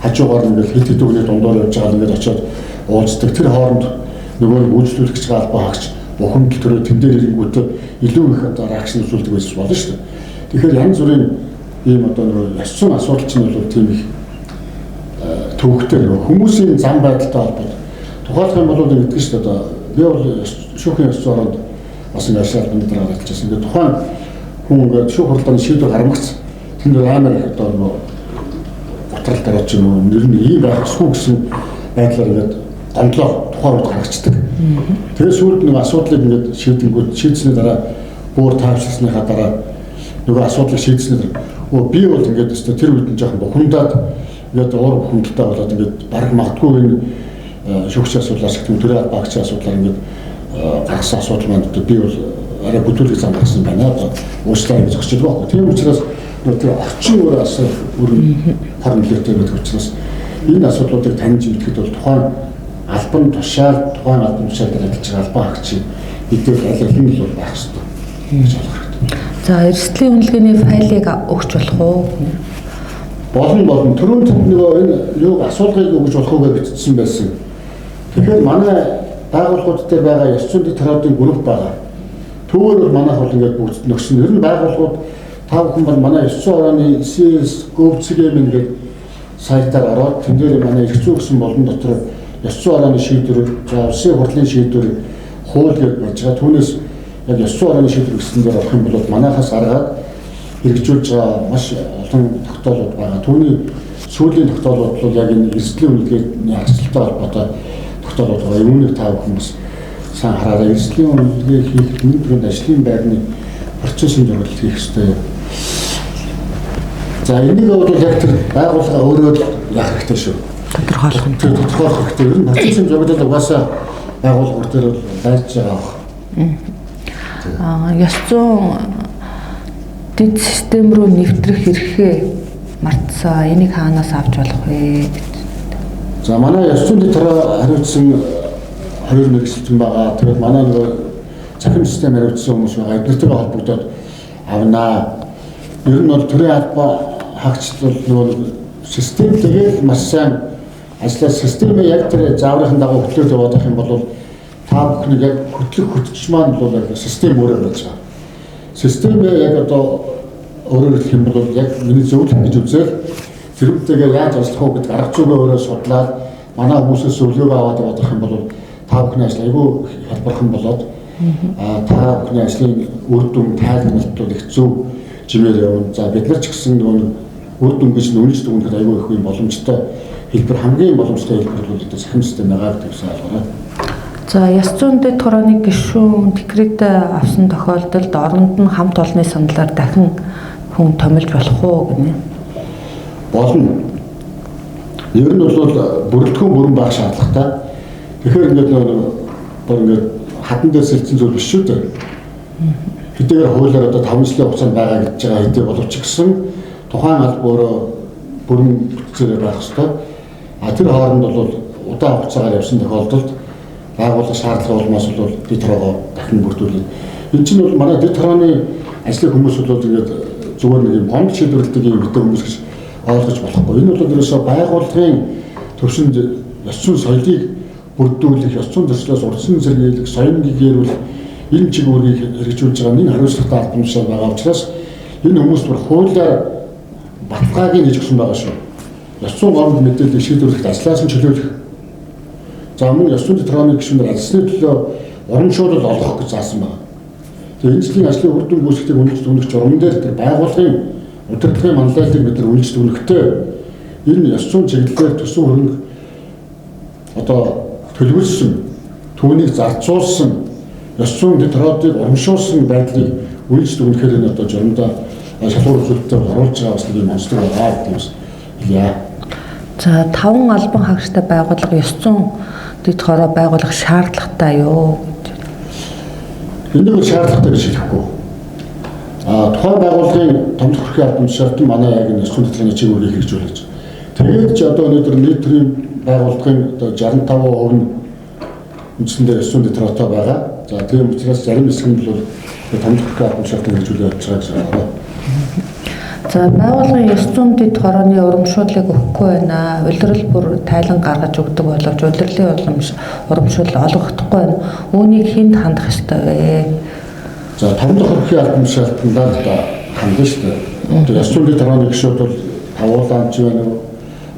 хажуугаар ингээд хэд хэд өгний дундуур явж байгаа ингээд очиод уулздаг. Тэр хооронд нөгөө үйлчлүүлэх гэж байгаа албан хаагч бухимдал төрөө тэн дээр ирэнгүүтээ илүү их одоо реакшн үзүүлдэг байж болно шүү дээ. Тэгэхээр янз бүрийн ийм одоо нөгөө ёс зүйн асуудал чинь бол тийм их төвөгтэй нөгөө хүмүүсийн зам байдалтай холбоотой. Тухайлх юм бол ингэдэг шүү дээ. Одоо би бол шүүхийн ёс зүйн оронд бас ингээд шалгал дээр гаргаж ирсэн. Тэгээд тухайн хүн ингээд шүүх хурлын шийдвэр гаргамагц тэнд амар одоо нөгөө ботрол дараа ч юм уу нэр нь ийм байхгүй гэсэн байдлаар ингээд гомдлоо тухайн үед гаргацдаг. Тэгээд сүүлд нэг асуудлыг ингээд шийдсэний дараа бүр тайвширсныхаа дараа нөгөө асуудлыг шийдсэний дараа би бол ингээд өстө тэр үед нь жоохон бухимдаад ингээд уур бухимдалтай болоод ингээд баг магадгүй энэ шүүгчийн асуудлаас гэх юм төрийн албаагчийн асуудлаар ингээд гаргасан асуудал маань би бол арай бүдүүлэг зам гаргасан байна. Одоо уучлаарай гэж зогсож байгаа. Тийм учраас тэр орчин өөр хор нөлөөтэй байдаг учраас энэ асуудлуудыг таньж мэдхэд бол тухайн албан тушаал дээр ажиллаж байгаа албан хаагчийн мэдээлэл аль алин л байх хэрэгтэй гэж ойлгох хэрэгтэй. За эрсдлийн үнэлгээний файлыг өгч болох уу? Болно. Түрүүнд нөгөө энэ юу асуулгыг өгч болох уу гэж бичсэн байсан. Тэгэхээр манай байгууллагууд дээр байгаа ёс зүйн төрөөдийн групп байгаа. Түүгээр бол манайх бол ингээд бүгд нөхсөн. Ер нь байгууллагууд та бүхэн бол манай ёс зүйн орооны СС-ГОВЦГ гэдэг сайтаар ороод тэн дээр манай эрх зүй гэсэн болон дотор ёс зүйн орооны шийдвэр, улсын хурлын шийдвэр, хууль гэж байж байгаа. Түүнээс яг ёс зүйн орооны шийдвэр гэсэн дээр орох юм бол манайхаас гаргаад хэрэгжүүлж байгаа маш олон тогтоолууд байгаа. Түүний сүүлийн тогтоолууд бол яг энэ эрсдлийн үнэлгээний харьцалтай холбоотой тогтоолууд байгаа. Үүнийг та бүхэн бас сайн хараарай. Эрсдлийн үнэлгээ хийхэд өнөөдрийн ажлын байрны процессын зорилт хийх ёстой. За энийг бол яг тэр байгууллага өөрөө яах хэрэгтэй шүү. Тодорхойлох нь. Тодорхойлох хэрэгтэй. Ер нь процессын зорилт угаасаа байгууллага дээр бол байж байгаа. Ёс зүйн дэд систем рүү нэвтрэх хэрэгээ мартсан. Энийг хаанаас авч болох вэ? За манай ёс зүйн төрөө хариуцсан хоёр мэрэгчлэн байгаа. Тэгээд манай нөгөө цахим систем хариуцсан хүмүүс байгаа. Эднэртэйгээ холбогдоод авнаа. Ер нь бол төрийн албан хаагчид бол нөгөө системтэйгээ маш сайн ажиллаж системээ яг тэр зааврын дагуу хөтлөөд яваад байх юм бол та бүхнийг яг хөтлөх маань бол яг систем өөрөө байж байгаа. Системээ яг одоо өөрөөр хэлэх юм бол яг миний зөвлөх гэж үзэл зэрэгтэйгээ яаж ажиллах уу гэдэг арга зүйгээ өөрөө судлаад манай хүмүүсээс зөвлөгөө аваад явах юм бол та бүхний ажил айгүй хялбархан болоод та бүхний ажлын үр дүн тайлбарлалт бол их зөв жимээр явна. За бид нар ч гэсэн нөгөө үр дүн гэж үнэлж дүгнэхэд айгүй их юм боломжтой хэлбэр хамгийн боломжтой хэлбэр бол одоо сахим систем байгаа гэдэг нь ойлгоно. За яс зүүн дэд хорооны гишүүн декрет авсан тохиолдолд оронд нь хамт олонны саналаар дахин хүн томилж болох уу гэнэ? Болно. Ер нь бол бүрэлдэхүүн бүрэн байх шаардлагатай. Тэгэхээр ингээд хатан дээр сэлцэн зүйл биш шүү дээ. Хэдийгээр хуулиар одоо 5 жилийн хугацаанд байгаа гэж байгаа хэдий боловч гэсэн тухайн алба өөрөө бүрэн бүтцээр байх ёстой. Тэр хооронд бол удаан хугацаагаар явсан тохиолдолд байгууллага шаардлага улмаас бол дэд хороо дахин бүрдүүлнэ. Энэ чинь бол манай дэд хорооны ажлын хүмүүс бол ингээд зүгээр нэг юм гомд шийдвэрлэдэг юм гэдэг хүмүүс гэж ойлгож болохгүй. Энэ бол ерөөсөө байгууллагын төвшөнд ёс зүйн соёлыг бүрдүүлэх, ёс зүйн төслөөс урдсан зэрэглэх, соён гээрүүл энэ чиглэлийг хэрэгжүүлж байгаа нэг хариуцлагатай албан тушаал байгаа учраас энэ хүмүүс бүр хуулиар баталгаагийн хийж өгсөн байгаа шүү. Ёс зүйн гомд мэдээллийг шийдвэрлэхэд ажлаас нь чөлөөлөх. За мөн ёс зүйн төрөний гишүүнээр ажлын төлөө урамшуулал олгох гэж заасан байна. Тэгээ энэ жилийн ажлын үр дүн гүйцэтгэлийг үнэлж дүгнэх журам дээр тэр байгууллагын удирдлагын манлайлалыг бид нар үнэлж дүгнэхдээ энэ ёс зүйн чиглэлээр төсөв хөрөнгө одоо төлөвлөсөн, түүнийг зарцуулсан, ёс зүйн дэд хороодыг урамшуулсан байдлыг үнэлж дүгнэхээр энэ одоо журамдаа шалгуур үзүүлэлтээр оруулж байгаа бас нэг юм онцлог байгаа гэдэг юм хэлье. За 5 албан хаагчтай байгууллага ёс зүйн дэд хороо байгуулах шаардлагатай юу гэж. Энэ нь шаардлагатай гэж хэлэхгүй. Тухайн байгууллагын томцох хөрхийн албан тушаалтан манай яг энэ ёс зүйн дэд чиглэлийг хэрэгжүүлж. Тэгээд ч одоо өнөөдөр нийтрийн байгууллагын одоо 65% нь үндсэндээ ёс зүйн дэд хороотой байгаа. За тийм учраас зарим хэсэг нь бол томцох хөрхийн албан тушаалтан хэрэгжүүлж явж байгаа гэж байна. За байгууллагын ёс зүйн дэд хорооны урамшууллыг өгөхгүй байна. Улирал бүр тайлан гаргаж өгдөг боловч улирлын урамшуул олгохдохгүй байна. Үүнийг хэнд хандах ёстой вэ? За томцох хөрхийн албан тушаалтандаа хандна шүү дээ. Одоо ёс зүйн дэд хорооны гишүүд бол тавуулаач байна уу,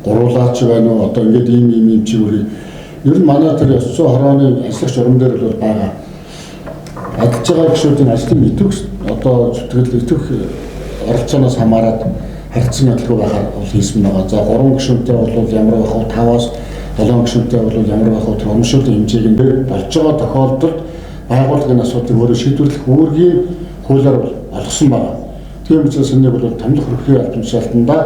гуруулаач байна уу, одоо ингээд ийм чиглэлийг ер нь манай тэр ёс зүйн хорооны ажлах журам дээр бол байгаа. Ажиллаж байгаа гишүүдийн ажлын идэвх одоо зүтгэл идэвх оролцооноос хамаарат харьцан адилгүй байхаар бол хийсэн байгаа. За 3 гишүүнтэй бол ямар байх вэ? 5-аас 7 гишүүнтэй бол ямар байх вэ? Тэр урамшууллын хэмжээг нь болж байгаа тохиолдолд байгууллагын асуудлыг өөрөө шийдвэрлэх үүргийг хуулиар олгосон байна. Тийм учраас энийг бол томлох хөрхийн албан тушаалтандаа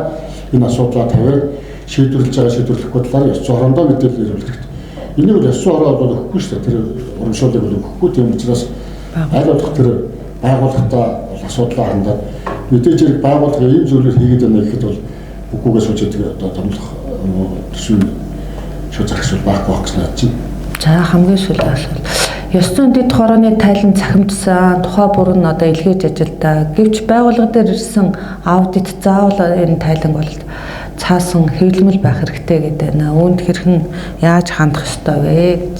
энэ асуудлаа тавиад шийдвэрлэж байгаа шийдвэрлэхгүй талаар ёс зүйн хороондоо мэдээлэл ирүүлэх. Энийг бол ёс зүйн хороо бол өгөхгүй шүү дээ. Тэр урамшууллыг бол өгөхгүй. Тийм учраас аль болох тэр байгууллагатай асуудлаа хандаад мэдээж хэрэг байгууллага ийм зүйлийг хийгээд байна гэхэд бол бүгдгээс сууж идэг одоо томлох төсвийн шууд зархсуул байхгүй байх гэж найдаж байна. За хамгийн сүүлийн асуулт. Ёс зүйн дэд хорооны тайлан цахимдсан тухай бүр нь одоо илгээж ажилдаа. Гэвч байгууллага дээр ирсэн аудит заавал энэ тайлан бол цаасан хэвлэмэл байх хэрэгтэй гэдэг байна. Үүнд хэрхэн яаж хандах ёстой вэ гэж.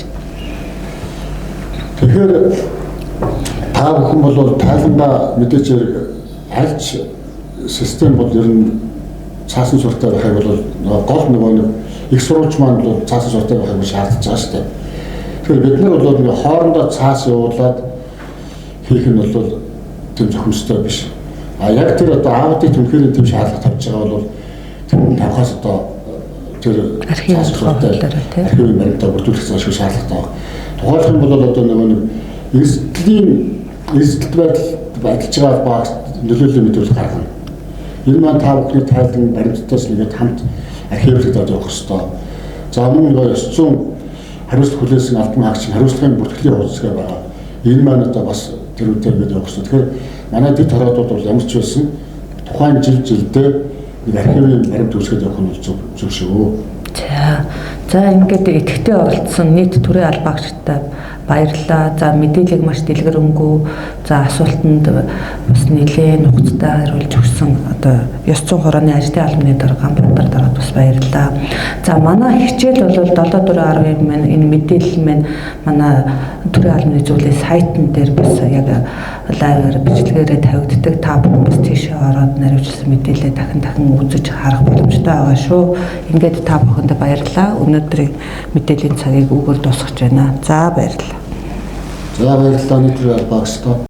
Тэгэхээр та бүхэн бол тайландаа мэдээж хэрэг альч систем бол ер нь цаасан суртаа байхыг бол гол нөгөө нэг их сурвалж маань бол цаасан суртаа байхыг шаардаж байгаа шүү дээ. Тэгэхээр бид нар бол нэг хоорондоо цаас явуулаад хийх нь бол тийм зөвхөмжтэй биш. Яг тэр одоо аудит үнэхээр тийм шаардлага тавьж байгаа бол тэр тавхаас одоо тэр архив хуулиараа тийм архивын баримтаа бүрдүүлэх зашгүй шаардлагатай байна. Тухайлх юм бол одоо нөгөө нэг эрсдэлт байдалж байгаа багт нөлөөлөл мэдүүлэх гаргана. Энэ маань та бүхний тайлан баримттаас нэгэд хамт архивлагдаад явах ёстой. За мөн нөгөө ёс зүйн хариуцлага хүлээсэн албан хаагчийн хариуцлагын бүртгэлийн хуудасгаа байгаа. Энэ маань одоо бас тэр үедээ ингэж явах ёстой. Тэгэхээр манай дэд хороодууд бол ямар ч байсан тухайн жилдээ нэг архивын баримт үүсгэж явах нь зөв шүү. За ингээд идэвхтэй оролцсон нийт төрийн албаагчтай баярлалаа. За мэдээлэл маш дэлгэрэнгүй, за асуултанд бас нэлээд нухацтай хариулж өгсөн одоо ёс зүйн хорооны ажлын албаны дарга Ганбатар даргад бас баярлалаа. За манай хичээл бол 7/4/10 маань энэ мэдээлэл маань манай төрийн албаны зүйлээ сайтн дээр бас яг лайваар бичлэгээрээ тавигддаг. Та бүхэн бас тийшээ ороод наривчлсан мэдээлэлээ дахин үзэж харах боломжтой байгаа шүү. Ингээд та бүхэнд баярлалаа. Өнөөдрийн мэдээллийн цагийг өгөр дуусгаж байна. За баярлалаа. За баярлалаа өнөөдрийн албаагчдаа.